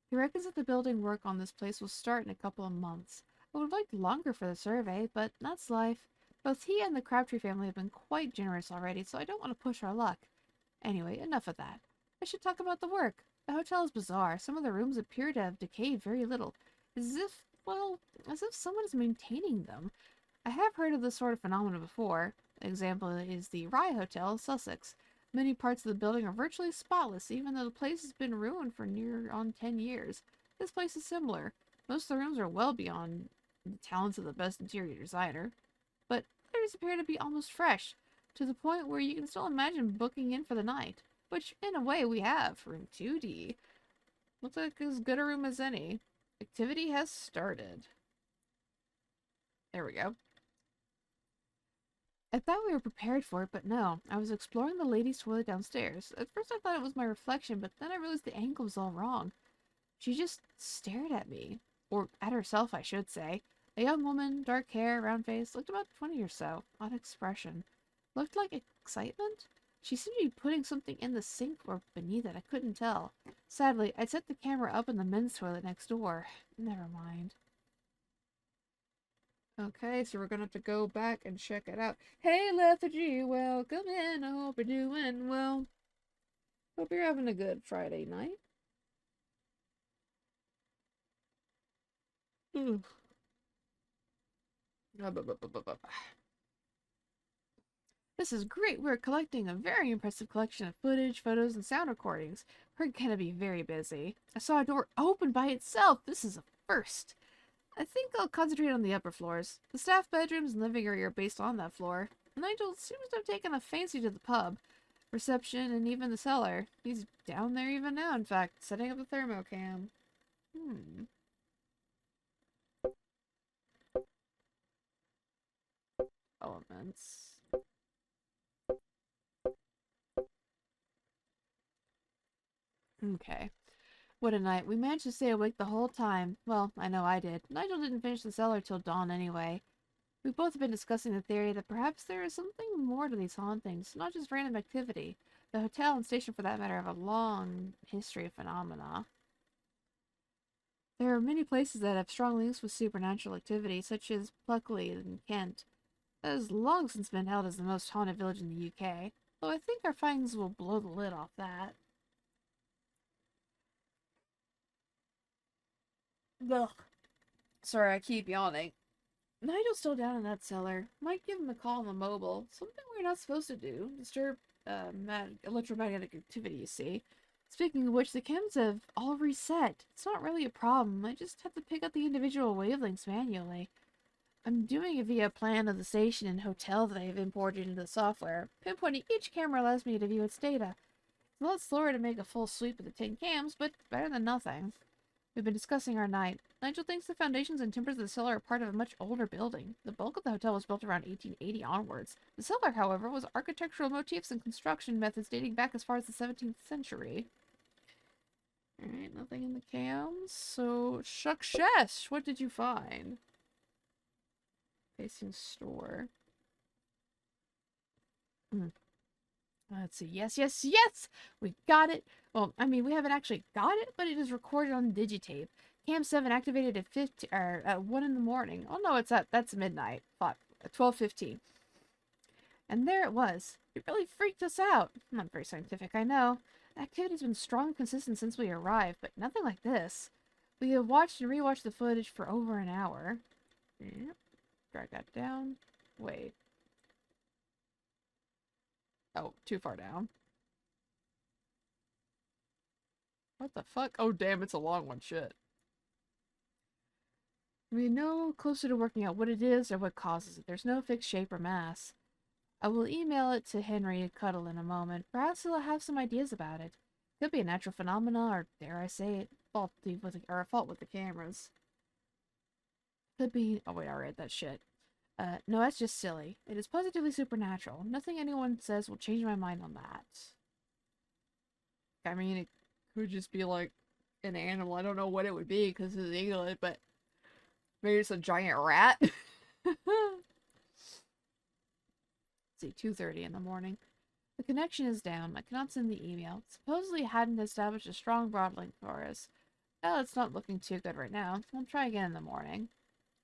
He reckons that the building work on this place will start in a couple of months. I would have liked longer for the survey, but that's life. Both he and the Crabtree family have been quite generous already, so I don't want to push our luck. Anyway, enough of that. I should talk about the work. The hotel is bizarre. Some of the rooms appear to have decayed very little. As if, well, as if someone is maintaining them. I have heard of this sort of phenomenon before. An example is the Rye Hotel, Sussex. Many parts of the building are virtually spotless, even though the place has been ruined for near on 10 years. This place is similar. Most of the rooms are well beyond the talents of the best interior designer, but others appear to be almost fresh, to the point where you can still imagine booking in for the night, which in a way we have. Room 2D. Looks like as good a room as any. Activity has started. There we go. I thought we were prepared for it, but no. I was exploring the ladies' toilet downstairs. At first I thought it was my reflection, but then I realized the angle was all wrong. She just stared at me. Or at herself, I should say. A young woman, dark hair, round face, looked about 20 or so. Odd expression. Looked like excitement? She seemed to be putting something in the sink or beneath it. I couldn't tell. Sadly, I'd set the camera up in the men's toilet next door. Never mind. Okay, so we're gonna have to go back and check it out. Hey, Lethargy, welcome in. I hope you're doing well. Hope you're having a good Friday night. This is great. We're collecting a very impressive collection of footage, photos, and sound recordings. We're gonna be very busy. I saw a door open by itself. This is a first. I think I'll concentrate on the upper floors. The staff bedrooms and living area are based on that floor. Nigel seems to have taken a fancy to the pub, reception, and even the cellar. He's down there even now, in fact, setting up the thermocam. Elements. Okay. What a night. We managed to stay awake the whole time. Well, I know I did. Nigel didn't finish the cellar till dawn anyway. We've both been discussing the theory that perhaps there is something more to these hauntings, not just random activity. The hotel and station, for that matter, have a long history of phenomena. There are many places that have strong links with supernatural activity, such as Pluckley in Kent. That has long since been held as the most haunted village in the UK, though I think our findings will blow the lid off that. Ugh. Sorry, I keep yawning. Nigel's still down in that cellar. Might give him a call on the mobile. Something we're not supposed to do. Disturb electromagnetic activity, you see. Speaking of which, the chems have all reset. It's not really a problem. I just have to pick up the individual wavelengths manually. I'm doing it via a plan of the station and hotel that I have imported into the software. Pinpointing each camera allows me to view its data. It's a lot slower to make a full sweep of the 10 cams, but better than nothing. We've been discussing our night. Nigel thinks the foundations and timbers of the cellar are part of a much older building. The bulk of the hotel was built around 1880 onwards. The cellar, however, was architectural motifs and construction methods dating back as far as the 17th century. Alright, nothing in the cams. So, success! What did you find? Facing store. Let's see. Yes, yes, yes! We got it! Well, I mean, we haven't actually got it, but it is recorded on digitape. Cam 7 activated at 1 in the morning. Oh no, that's midnight. 12:15. And there it was. It really freaked us out. Not very scientific, I know. The activity's been strong and consistent since we arrived, but nothing like this. We have watched and rewatched the footage for over an hour. Yep. Drag that down. Wait. Oh, too far down. What the fuck? Oh, damn, it's a long one. Shit. We know closer to working out what it is or what causes it. There's no fixed shape or mass. I will email it to Henry and Cuddle in a moment. Perhaps he'll have some ideas about it. Could be a natural phenomena, or dare I say it, a fault with the cameras. Could be. Oh wait, I read that shit. No, that's just silly. It is positively supernatural. Nothing anyone says will change my mind on that. I mean, it could just be like an animal. I don't know what it would be because it's England, but maybe it's a giant rat. See, 2:30 in the morning. The connection is down. I cannot send the email. Supposedly it hadn't established a strong broad link for us. Well, it's not looking too good right now. I'll try again in the morning.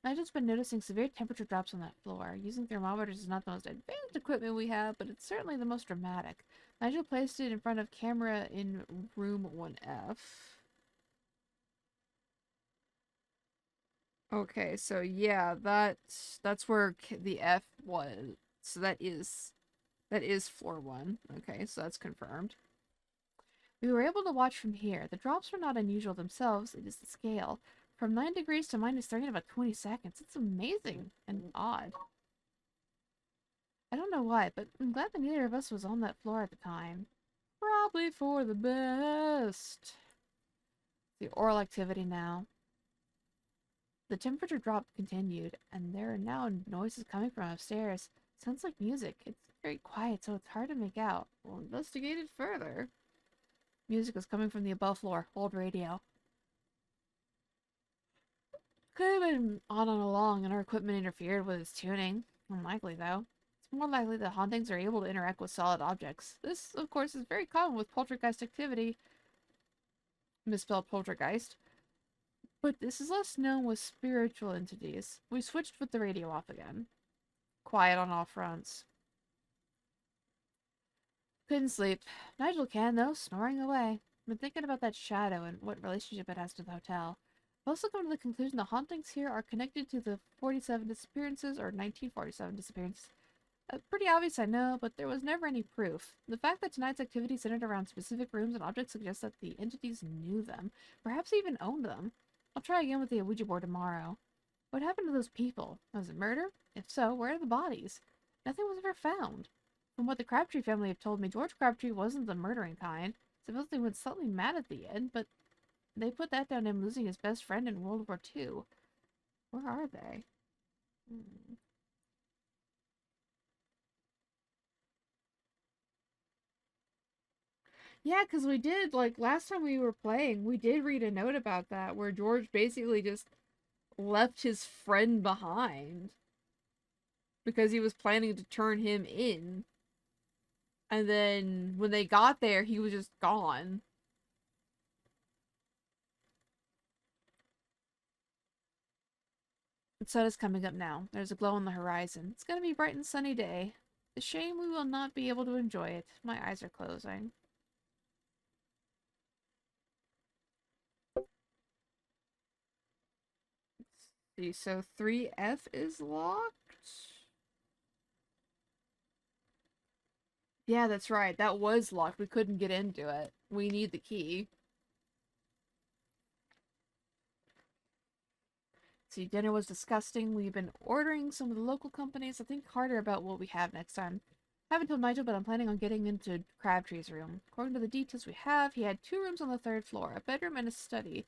I've just been noticing severe temperature drops on that floor. Using thermometers is not the most advanced equipment we have, but it's certainly the most dramatic. Nigel placed it in front of camera in room 1F. Okay, so yeah, that's where the F was. So that is That is floor 1. Okay, so that's confirmed. We were able to watch from here. The drops were not unusual themselves, it is the scale. From 9 degrees to -30 in about 20 seconds. It's amazing and odd. I don't know why, but I'm glad that neither of us was on that floor at the time. Probably for the best. The oral activity now. The temperature drop continued, and there are now noises coming from upstairs. Sounds like music. It's very quiet, so it's hard to make out. We'll investigate it further. Music is coming from the above floor. Old radio. Could have been on and along, and our equipment interfered with its tuning. Unlikely, though. It's more likely that hauntings are able to interact with solid objects. This, of course, is very common with poltergeist activity. Misspelled poltergeist. But this is less known with spiritual entities. We switched with the radio off again. Quiet on all fronts. Couldn't sleep. Nigel can, though, snoring away. Been thinking about that shadow and what relationship it has to the hotel. I've also come to the conclusion the hauntings here are connected to the 47 disappearances, or 1947 disappearances. Pretty obvious, I know, but there was never any proof. The fact that tonight's activity centered around specific rooms and objects suggests that the entities knew them, perhaps even owned them. I'll try again with the Ouija board tomorrow. What happened to those people? Was it murder? If so, where are the bodies? Nothing was ever found. From what the Crabtree family have told me, George Crabtree wasn't the murdering kind. Supposedly went slightly mad at the end, but they put that down to him losing his best friend in World War II. Where are they? Yeah, because we did, like, last time we were playing, we did read a note about that, where George basically just left his friend behind. Because he was planning to turn him in. And then, when they got there, he was just gone. The sun is coming up now. There's a glow on the horizon. It's gonna be a bright and sunny day. It's a shame we will not be able to enjoy it. My eyes are closing. See, so 3F is locked? Yeah, that's right. That was locked. We couldn't get into it. We need the key. See, dinner was disgusting. We've been ordering some of the local companies. I think harder about what we have next time. Haven't told Nigel, but I'm planning on getting into Crabtree's room. According to the details we have, he had 2 rooms on the 3rd floor, a bedroom and a study.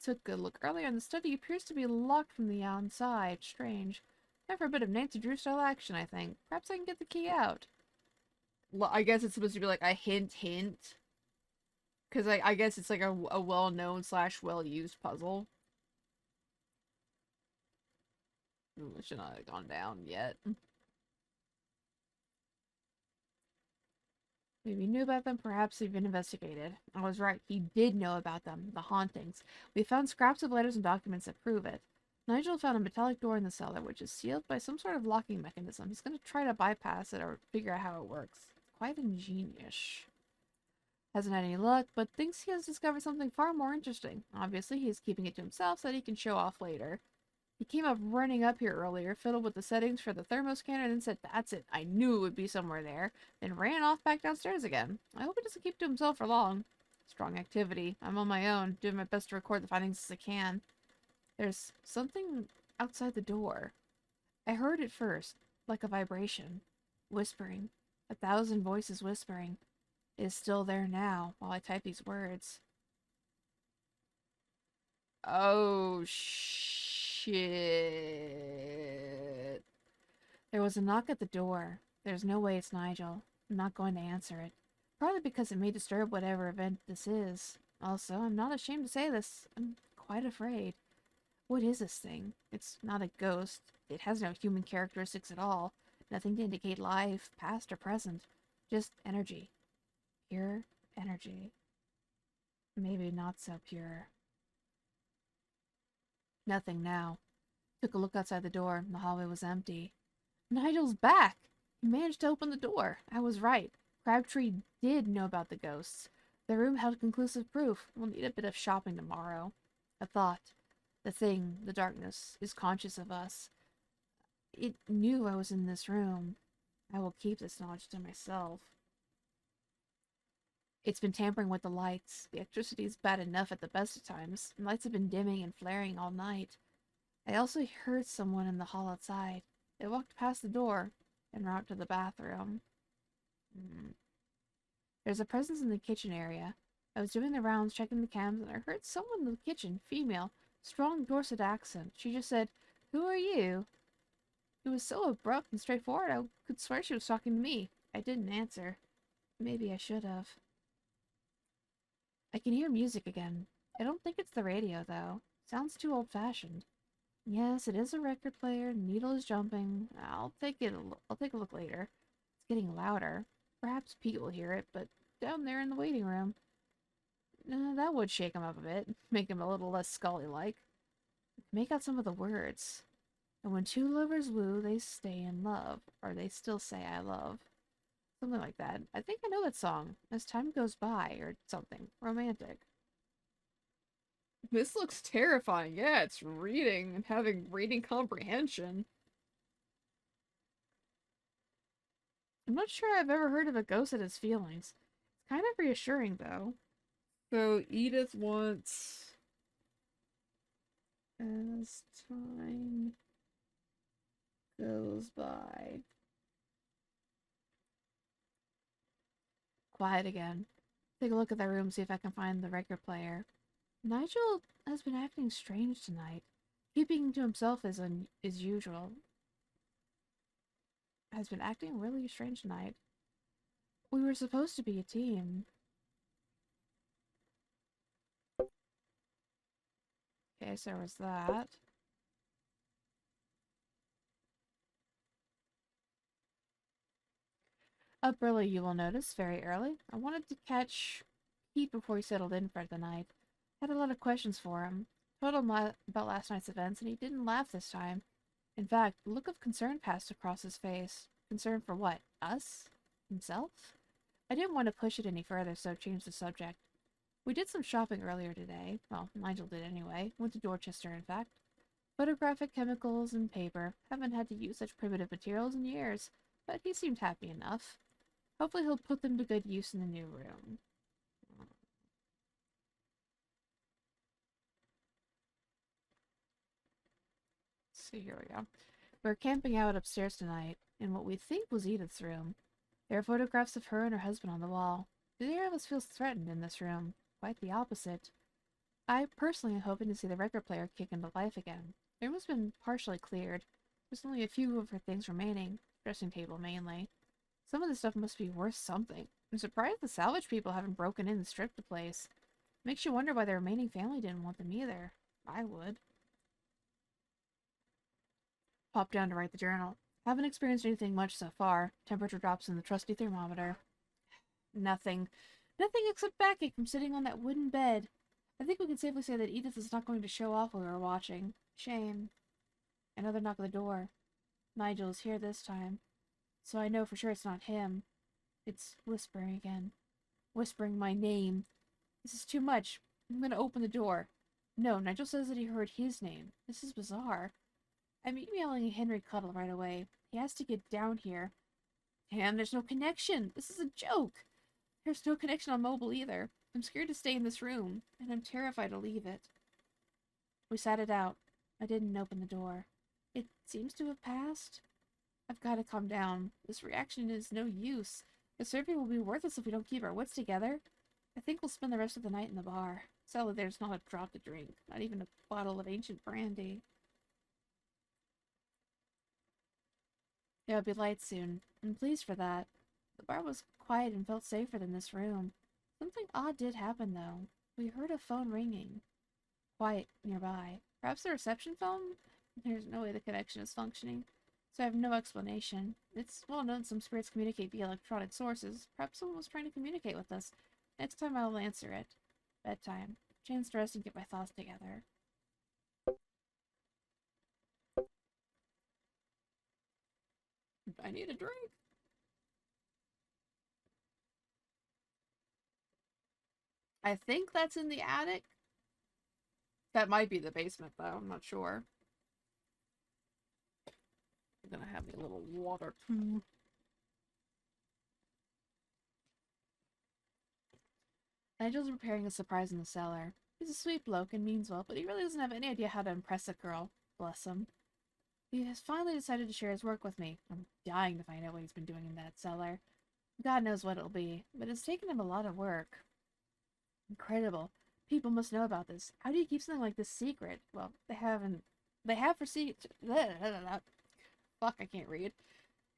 Took a look earlier, and the study appears to be locked from the outside. Strange. Time for a bit of Nancy Drew style action, I think. Perhaps I can get the key out. I guess it's supposed to be like a hint. Because I guess it's like a well-known / well-used puzzle. Ooh, it should not have gone down yet. Maybe he knew about them, perhaps even investigated. I was right, he did know about them, the hauntings. We found scraps of letters and documents that prove it. Nigel found a metallic door in the cellar, which is sealed by some sort of locking mechanism. He's going to try to bypass it or figure out how it works. Quite ingenious. Hasn't had any luck, but thinks he has discovered something far more interesting. Obviously, he's keeping it to himself so that he can show off later. He came up running up here earlier, fiddled with the settings for the thermoscanner, and then said, "That's it, I knew it would be somewhere there," then ran off back downstairs again. I hope he doesn't keep to himself for long. Strong activity. I'm on my own, doing my best to record the findings as I can. There's something outside the door. I heard it first, like a vibration. Whispering. 1,000 voices whispering. It is still there now, while I type these words. Oh, shit. There was a knock at the door. There's no way it's Nigel. I'm not going to answer it. Partly because it may disturb whatever event this is. Also, I'm not ashamed to say this. I'm quite afraid. What is this thing? It's not a ghost. It has no human characteristics at all. Nothing to indicate life, past or present. Just energy. Pure energy. Maybe not so pure. Nothing now. Took a look outside the door. The hallway was empty. Nigel's back! He managed to open the door. I was right. Crabtree did know about the ghosts. The room held conclusive proof. We'll need a bit of shopping tomorrow. A thought. The thing, the darkness, is conscious of us. It knew I was in this room. I will keep this knowledge to myself. It's been tampering with the lights. The electricity is bad enough at the best of times. The lights have been dimming and flaring all night. I also heard someone in the hall outside. They walked past the door and route to the bathroom. There's a presence in the kitchen area. I was doing the rounds, checking the cams, and I heard someone in the kitchen, female, strong Dorset accent. She just said, "Who are you?" It was so abrupt and straightforward, I could swear she was talking to me. I didn't answer. Maybe I should have. I can hear music again. I don't think it's the radio, though. Sounds too old-fashioned. Yes, it is a record player. The needle is jumping. I'll take a look later. It's getting louder. Perhaps Pete will hear it, but down there in the waiting room. That would shake him up a bit, make him a little less Scully-like. Make out some of the words. And when two lovers woo, they stay in love. Or they still say I love. Something like that. I think I know that song. As time goes by, or something. Romantic. This looks terrifying. Yeah, it's reading and having reading comprehension. I'm not sure I've ever heard of a ghost that has feelings. It's kind of reassuring, though. So Edith wants... As time goes by. Quiet again. Take a look at that room, see if I can find the record player. Nigel has been acting strange tonight. Keeping to himself as usual. Has been acting really strange tonight. We were supposed to be a team. Okay, so there was that. Up early, you will notice, very early. I wanted to catch Pete before he settled in for the night. Had a lot of questions for him. Told him about last night's events, and he didn't laugh this time. In fact, the look of concern passed across his face. Concern for what? Us? Himself? I didn't want to push it any further, so changed the subject. We did some shopping earlier today. Well, Nigel did anyway. Went to Dorchester, in fact. Photographic chemicals and paper. Haven't had to use such primitive materials in years, but he seemed happy enough. Hopefully he'll put them to good use in the new room. Let's see, here we go. We're camping out upstairs tonight, in what we think was Edith's room. There are photographs of her and her husband on the wall. Neither of us feels threatened in this room. Quite the opposite. I personally am hoping to see the record player kick into life again. The room has been partially cleared. There's only a few of her things remaining. Dressing table mainly. Some of the stuff must be worth something. I'm surprised the salvage people haven't broken in and stripped the place. Makes you wonder why the remaining family didn't want them either. I would. Pop down to write the journal. Haven't experienced anything much so far. Temperature drops in the trusty thermometer. Nothing. Nothing except backache from sitting on that wooden bed. I think we can safely say that Edith is not going to show off while we were watching. Shame. Another knock at the door. Nigel is here this time. So I know for sure it's not him. It's whispering again. Whispering my name. This is too much. I'm gonna open the door. No, Nigel says that he heard his name. This is bizarre. I'm emailing Henry Cuddle right away. He has to get down here. Damn, there's no connection. This is a joke. There's no connection on mobile either. I'm scared to stay in this room, and I'm terrified to leave it. We sat it out. I didn't open the door. It seems to have passed. I've got to calm down. This reaction is no use. The survey will be worthless if we don't keep our wits together. I think we'll spend the rest of the night in the bar. Sadly, there's not a drop to drink. Not even a bottle of ancient brandy. It'll be light soon. I'm pleased for that. The bar was quiet and felt safer than this room. Something odd did happen, though. We heard a phone ringing. Quiet nearby. Perhaps the reception phone? There's no way the connection is functioning, so I have no explanation. It's well known some spirits communicate via electronic sources. Perhaps someone was trying to communicate with us. Next time I'll answer it. Bedtime. Chance to rest and get my thoughts together. I need a drink. I think that's in the attic. That might be the basement, though. I'm not sure. I'm gonna have me a little water, too. Nigel's preparing a surprise in the cellar. He's a sweet bloke and means well, but he really doesn't have any idea how to impress a girl. Bless him. He has finally decided to share his work with me. I'm dying to find out what he's been doing in that cellar. God knows what it'll be, but it's taken him a lot of work. Incredible. People must know about this. How do you keep something like this secret? Well, they haven't. They have for Fuck, I can't read.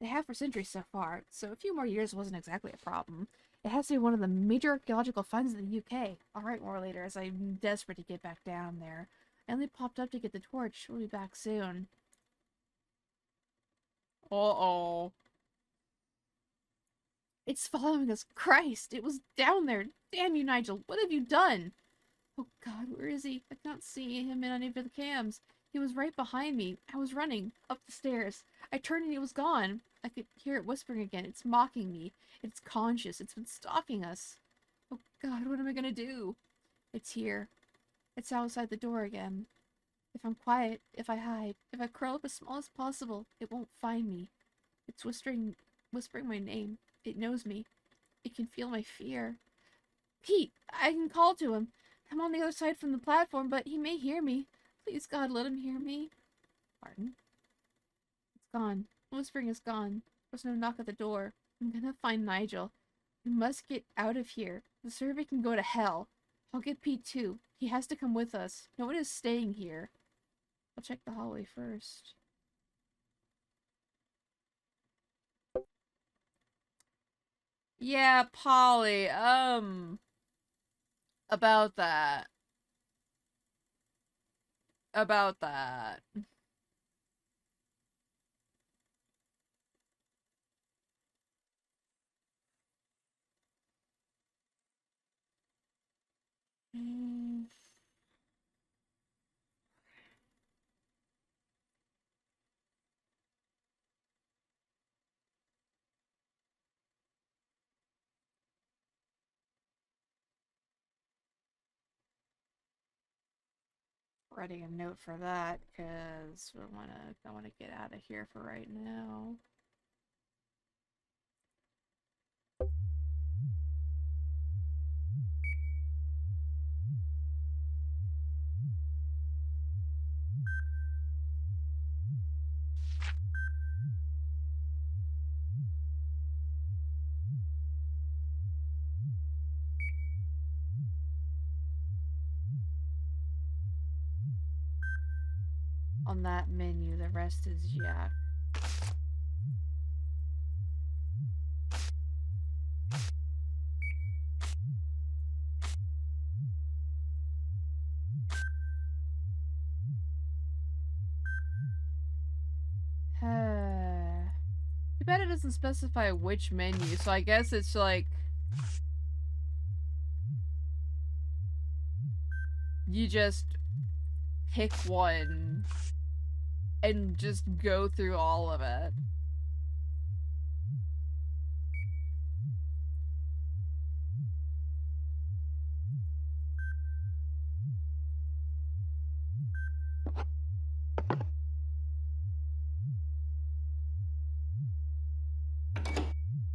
They have for centuries so far, so a few more years wasn't exactly a problem. It has to be one of the major archaeological finds in the UK. I'll write more later, as I'm desperate to get back down there. I only popped up to get the torch. We'll be back soon. Uh-oh. It's following us. Christ, it was down there. Damn you, Nigel. What have you done? Oh God, where is he? I can't see him in any of the cams. He was right behind me. I was running up the stairs. I turned and he was gone. I could hear it whispering again. It's mocking me. It's conscious. It's been stalking us. Oh God, what am I gonna do? It's here. It's outside the door again. If I'm quiet, if I hide, if I curl up as small as possible, it won't find me. It's whispering my name. It knows me. It can feel my fear. Pete, I can call to him. I'm on the other side from the platform, but he may hear me. Please, God, let him hear me. Pardon? It's gone. The whispering is gone. There's no knock at the door. I'm gonna find Nigel. We must get out of here. The survey can go to hell. I'll get Pete too. He has to come with us. No one is staying here. I'll check the hallway first. Yeah, Polly, about that. About that. Writing a note for that, because I wanna get out of here for right now. On that menu, the rest is yak. Too bad it doesn't specify which menu, so I guess it's like... You just pick one and just go through all of it.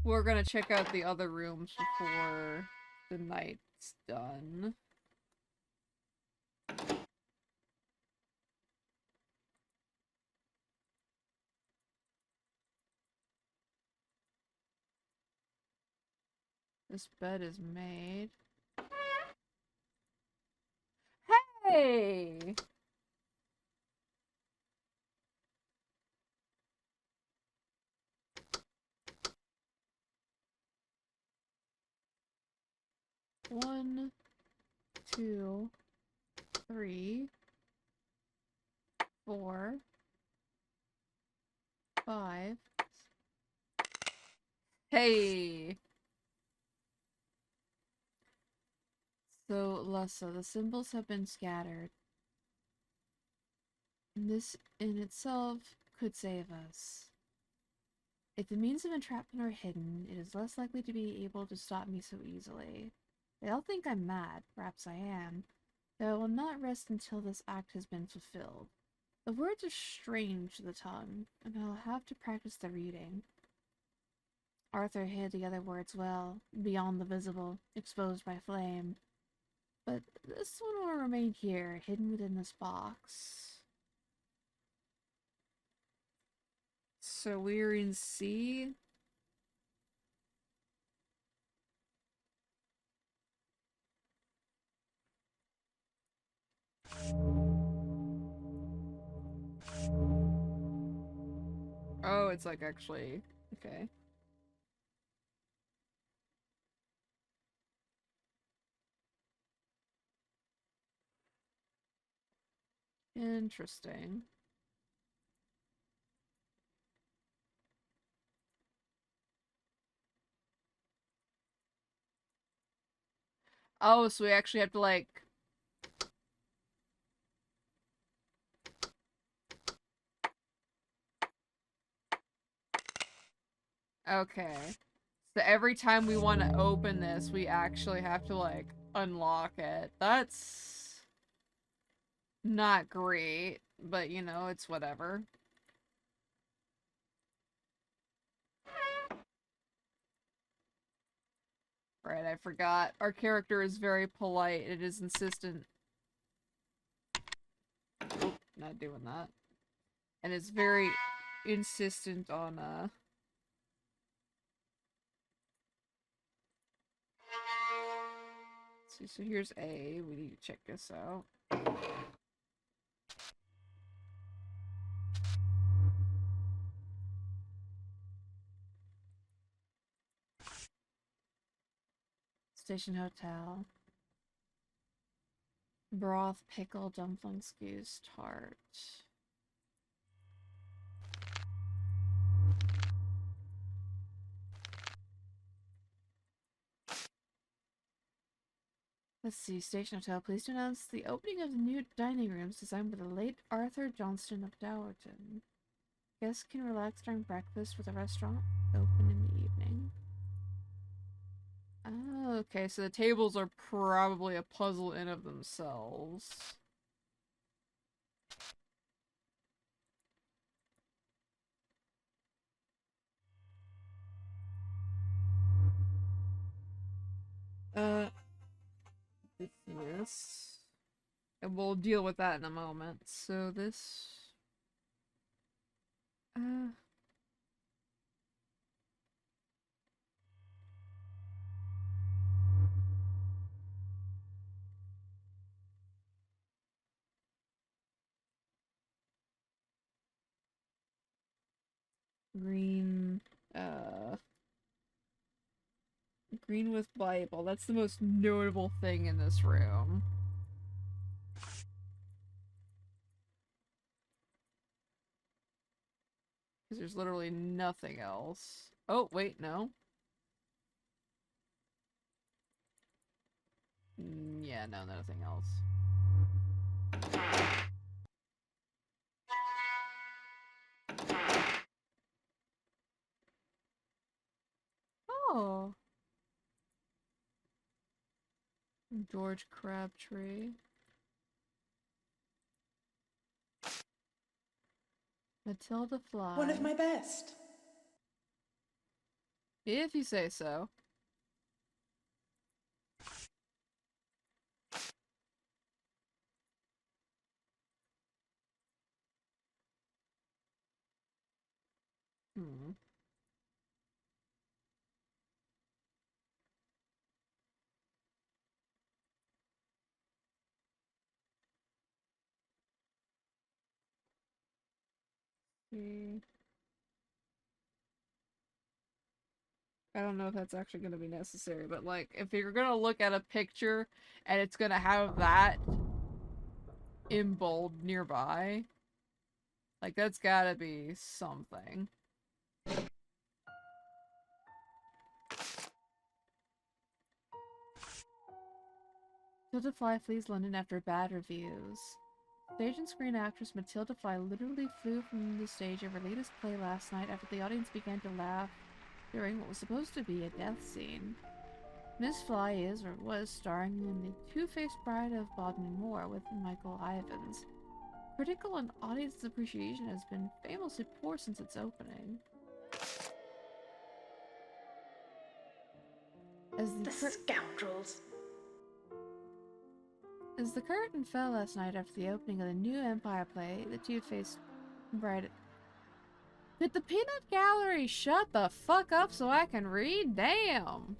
We're gonna check out the other rooms before the night's done. This bed is made. Hey! One, two, three, 4, 5. Hey! So, Lessa, the symbols have been scattered. This in itself could save us. If the means of entrapment are hidden, it is less likely to be able to stop me so easily. They'll think I'm mad, perhaps I am, though I will not rest until this act has been fulfilled. The words are strange to the tongue, and I'll have to practice the reading. Arthur hid the other words well, beyond the visible, exposed by flame. But this one will remain here, hidden within this box. So we're in C. Oh, it's like actually... Okay. Interesting. Oh, so we actually have to like... Okay. So every time we want to open this, we actually have to like unlock it. That's not great, but you know, it's whatever. Right, I forgot. Our character is very polite. It is insistent. Oop, not doing that. And it's very insistent on, let's see, so here's A. We need to check this out. Station Hotel. Broth, pickle, dumplings, goose, tart. Let's see, Station Hotel, please announce the opening of the new dining rooms designed by the late Arthur Johnston of Dowerton. Guests can relax during breakfast with a restaurant open in the evening. Oh, okay, so the tables are probably a puzzle in of themselves. This. And we'll deal with that in a moment. So this... Green, green with Bible. That's the most notable thing in this room. Because there's literally nothing else. Oh, wait, no. Yeah, no, nothing else. Oh. George Crabtree. Matilda Fly. One of my best. If you say so. Hmm. I don't know if that's actually going to be necessary, but like, if you're going to look at a picture and it's going to have that in bold nearby, like, that's gotta be something. Matilda Fly flees London after bad reviews. Stage and screen actress Matilda Fly literally flew from the stage of her latest play last night after the audience began to laugh during what was supposed to be a death scene. Miss Fly is, or was, starring in The Two-Faced Bride of Bodmin Moor with Michael Ivins. Critical and audience appreciation has been famously poor since its opening. As The scoundrels. As the curtain fell last night after the opening of the new Empire play, the two-faced bride... Could the peanut gallery shut the fuck up so I can read? Damn!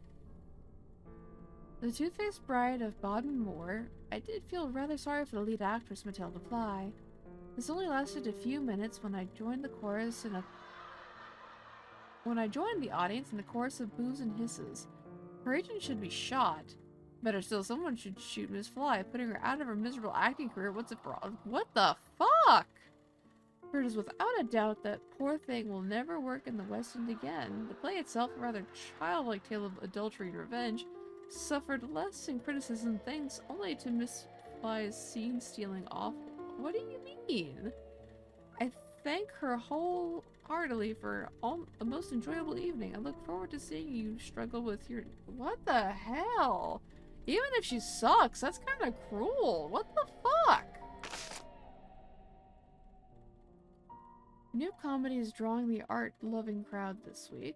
The two-faced bride of Bodmin Moor, I did feel rather sorry for the lead actress Matilda Fly. This only lasted a few minutes when I joined the chorus in a... When I joined the audience in a chorus of boos and hisses. Her agent should be shot. Better still, someone should shoot Miss Fly, putting her out of her miserable acting career. What's it for? What the fuck? For it is without a doubt that poor thing will never work in the West End again. The play itself, a rather childlike tale of adultery and revenge, suffered less in criticism thanks only to Miss Fly's scene-stealing awful. What do you mean? I thank her wholeheartedly for a most enjoyable evening. I look forward to seeing you struggle with your... What the hell? Even if she sucks, that's kind of cruel. What the fuck? New comedy is drawing the art-loving crowd this week,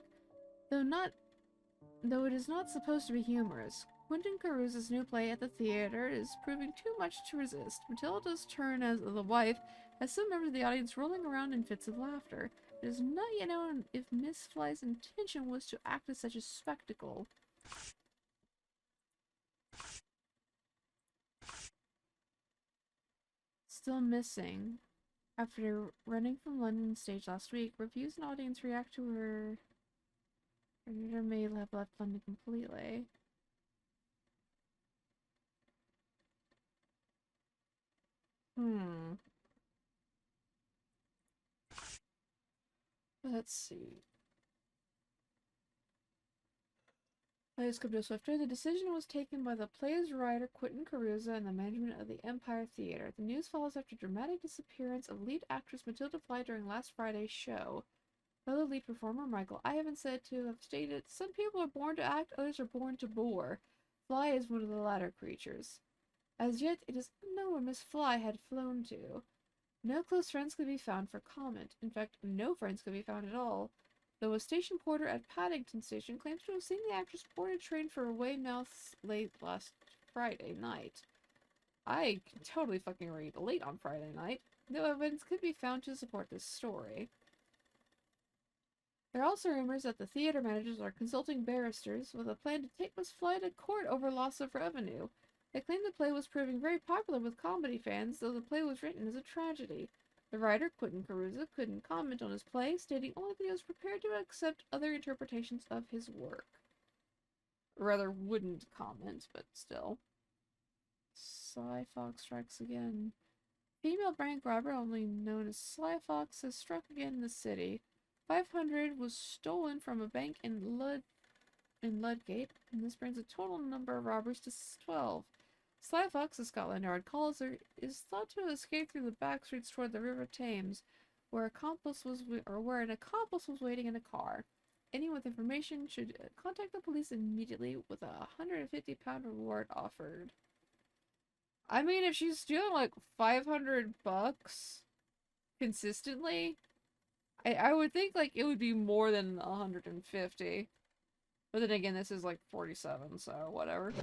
though it is not supposed to be humorous. Quentin Caruso's new play at the theater is proving too much to resist. Matilda's turn as the wife has some members of the audience rolling around in fits of laughter. It is not yet known if Miss Fly's intention was to act as such a spectacle. Still missing. After running from London stage last week, reviews and audience react to her... Her may have left London completely. Let's see. Players could go swifter. The decision was taken by the play's writer Quentin Caruso and the management of the Empire Theatre. The news follows after dramatic disappearance of lead actress Matilda Fly during last Friday's show. Fellow lead performer Michael Ivan said to have stated, "Some people are born to act, others are born to bore. Fly is one of the latter creatures." As yet, it is unknown where Miss Fly had flown to. No close friends could be found for comment. In fact, no friends could be found at all. Though a station porter at Paddington Station claims to have seen the actress board a train for Weymouth late last Friday night. I can totally fucking read late on Friday night, though evidence could be found to support this story. There are also rumors that the theater managers are consulting barristers with a plan to take Miss Fly to court over loss of revenue. They claim the play was proving very popular with comedy fans, though the play was written as a tragedy. The writer, Quentin Caruso, couldn't comment on his play, stating only that he was prepared to accept other interpretations of his work. Or rather, wouldn't comment, but still. Sly Fox strikes again. Female bank robber, only known as Sly Fox, has struck again in the city. 500 was stolen from a bank in Ludgate, and this brings the total number of robberies to 12. Sly Fox, as Scotland Yard calls her, is thought to have escaped through the back streets toward the River Thames, where an accomplice was waiting in a car. Anyone with information should contact the police immediately with a £150 reward offered. I mean, if she's stealing like $500 consistently, I would think like it would be more than 150. But then again, this is like 47, so whatever.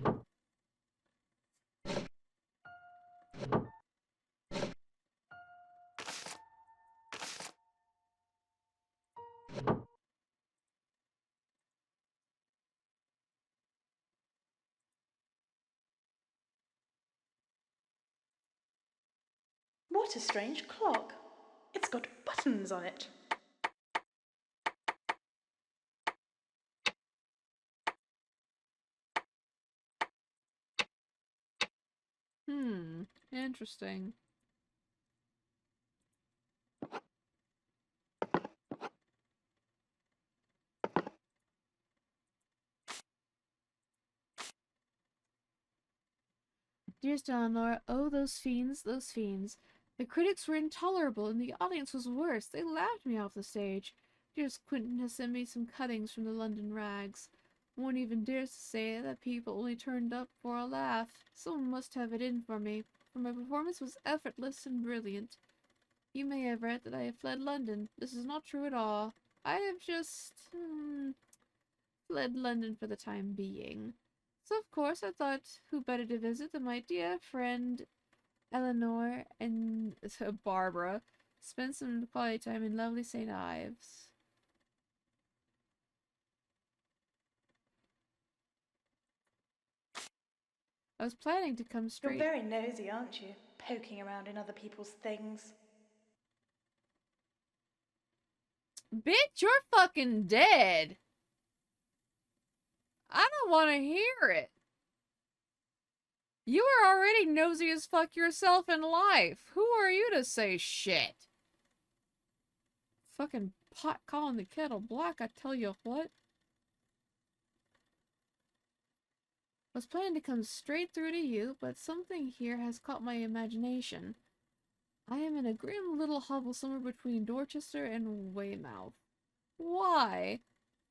What a strange clock. It's got buttons on it. Interesting. Dearest Eleanor, oh, those fiends, those fiends. The critics were intolerable and the audience was worse. They laughed me off the stage. Dearest Quentin has sent me some cuttings from the London rags. One even dares to say that people only turned up for a laugh. Someone must have it in for me, for my performance was effortless and brilliant. You may have read that I have fled London. This is not true at all. I have just... fled London for the time being. So of course I thought who better to visit than my dear friend Eleanor and Barbara. Spend some quality time in lovely St. Ives. I was planning to come You're straight. very nosy, aren't you? Poking around in other people's things. Bitch, you're fucking dead! I don't want to hear it. You were already nosy as fuck yourself in life. Who are you to say shit? Fucking pot calling the kettle black, I tell you what. I was planning to come straight through to you, but something here has caught my imagination. I am in a grim little hovel somewhere between Dorchester and Weymouth. Why?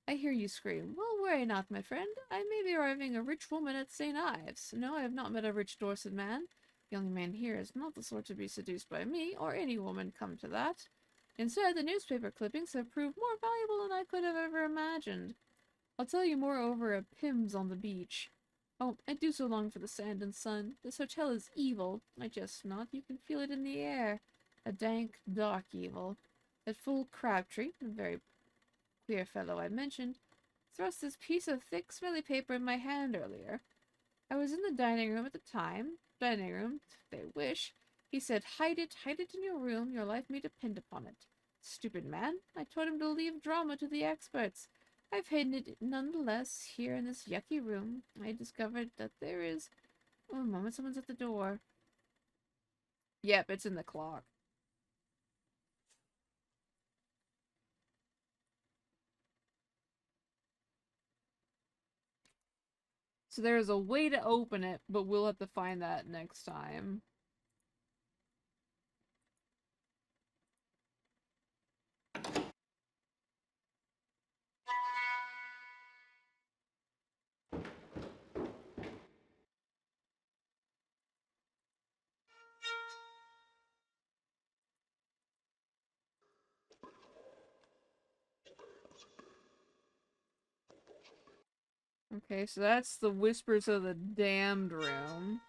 I hear you scream. Well, worry not, my friend. I may be arriving a rich woman at St. Ives. No, I have not met a rich Dorset man. The young man here is not the sort to be seduced by me, or any woman come to that. Instead, the newspaper clippings have proved more valuable than I could have ever imagined. I'll tell you more over a Pimm's on the beach. Oh, I do so long for the sand and sun. This hotel is evil. I jest not. You can feel it in the air. A dank, dark evil. That fool Crabtree, a very queer fellow I mentioned, thrust this piece of thick, smelly paper in my hand earlier. I was in the dining room at the time. Dining room, if they wish. He said, hide it in your room. Your life may depend upon it. Stupid man. I told him to leave drama to the experts. I've hidden it nonetheless here in this yucky room. I discovered that there is... Oh, a moment, someone's at the door. Yep, it's in the clock. So there's a way to open it, but we'll have to find that next time. Okay, so that's the Whispers of the Damned room.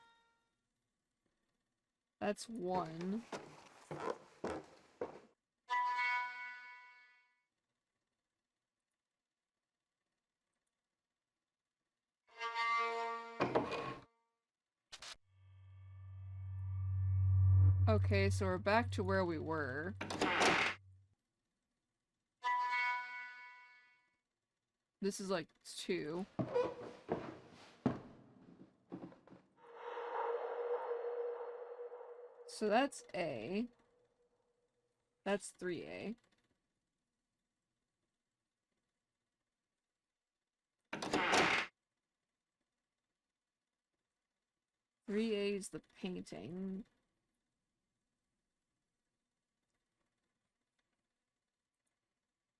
That's one. Okay, so we're back to where we were. This is like 2. So that's A. That's 3A. Three A is the painting.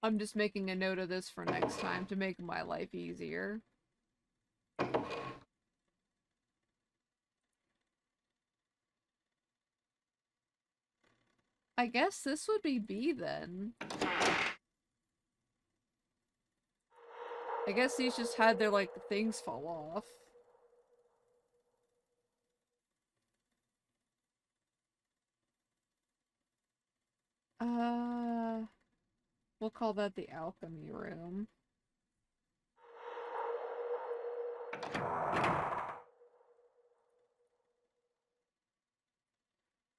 I'm just making a note of this for next time to make my life easier. I guess this would be B then. I guess these just had their, like, things fall off. We'll call that the alchemy room.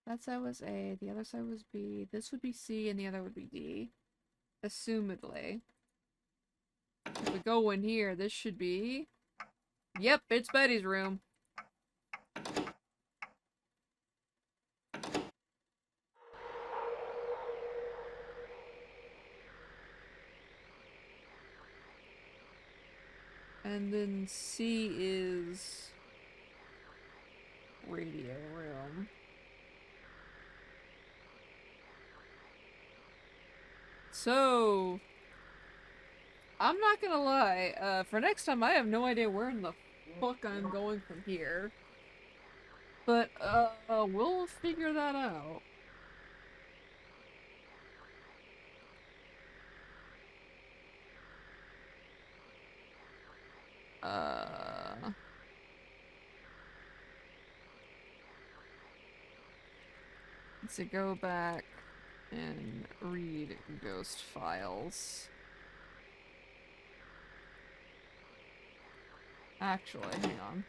That side was A, the other side was B, this would be C, and the other would be D. Assumedly. If we go in here, this should be... Yep, it's Betty's room. And then C is... radio room. So... I'm not gonna lie, for next time I have no idea where in the fuck I'm going from here. But, we'll figure that out. Let's see, go back and read ghost files. Actually, hang on.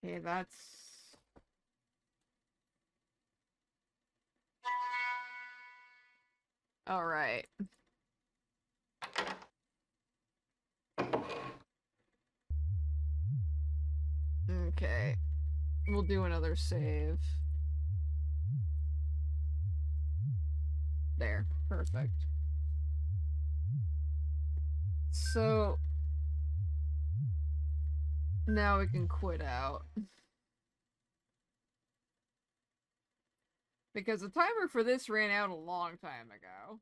Okay, that's... Alright. Okay. We'll do another save. There. Perfect. So... now we can quit out. Because the timer for this ran out a long time ago.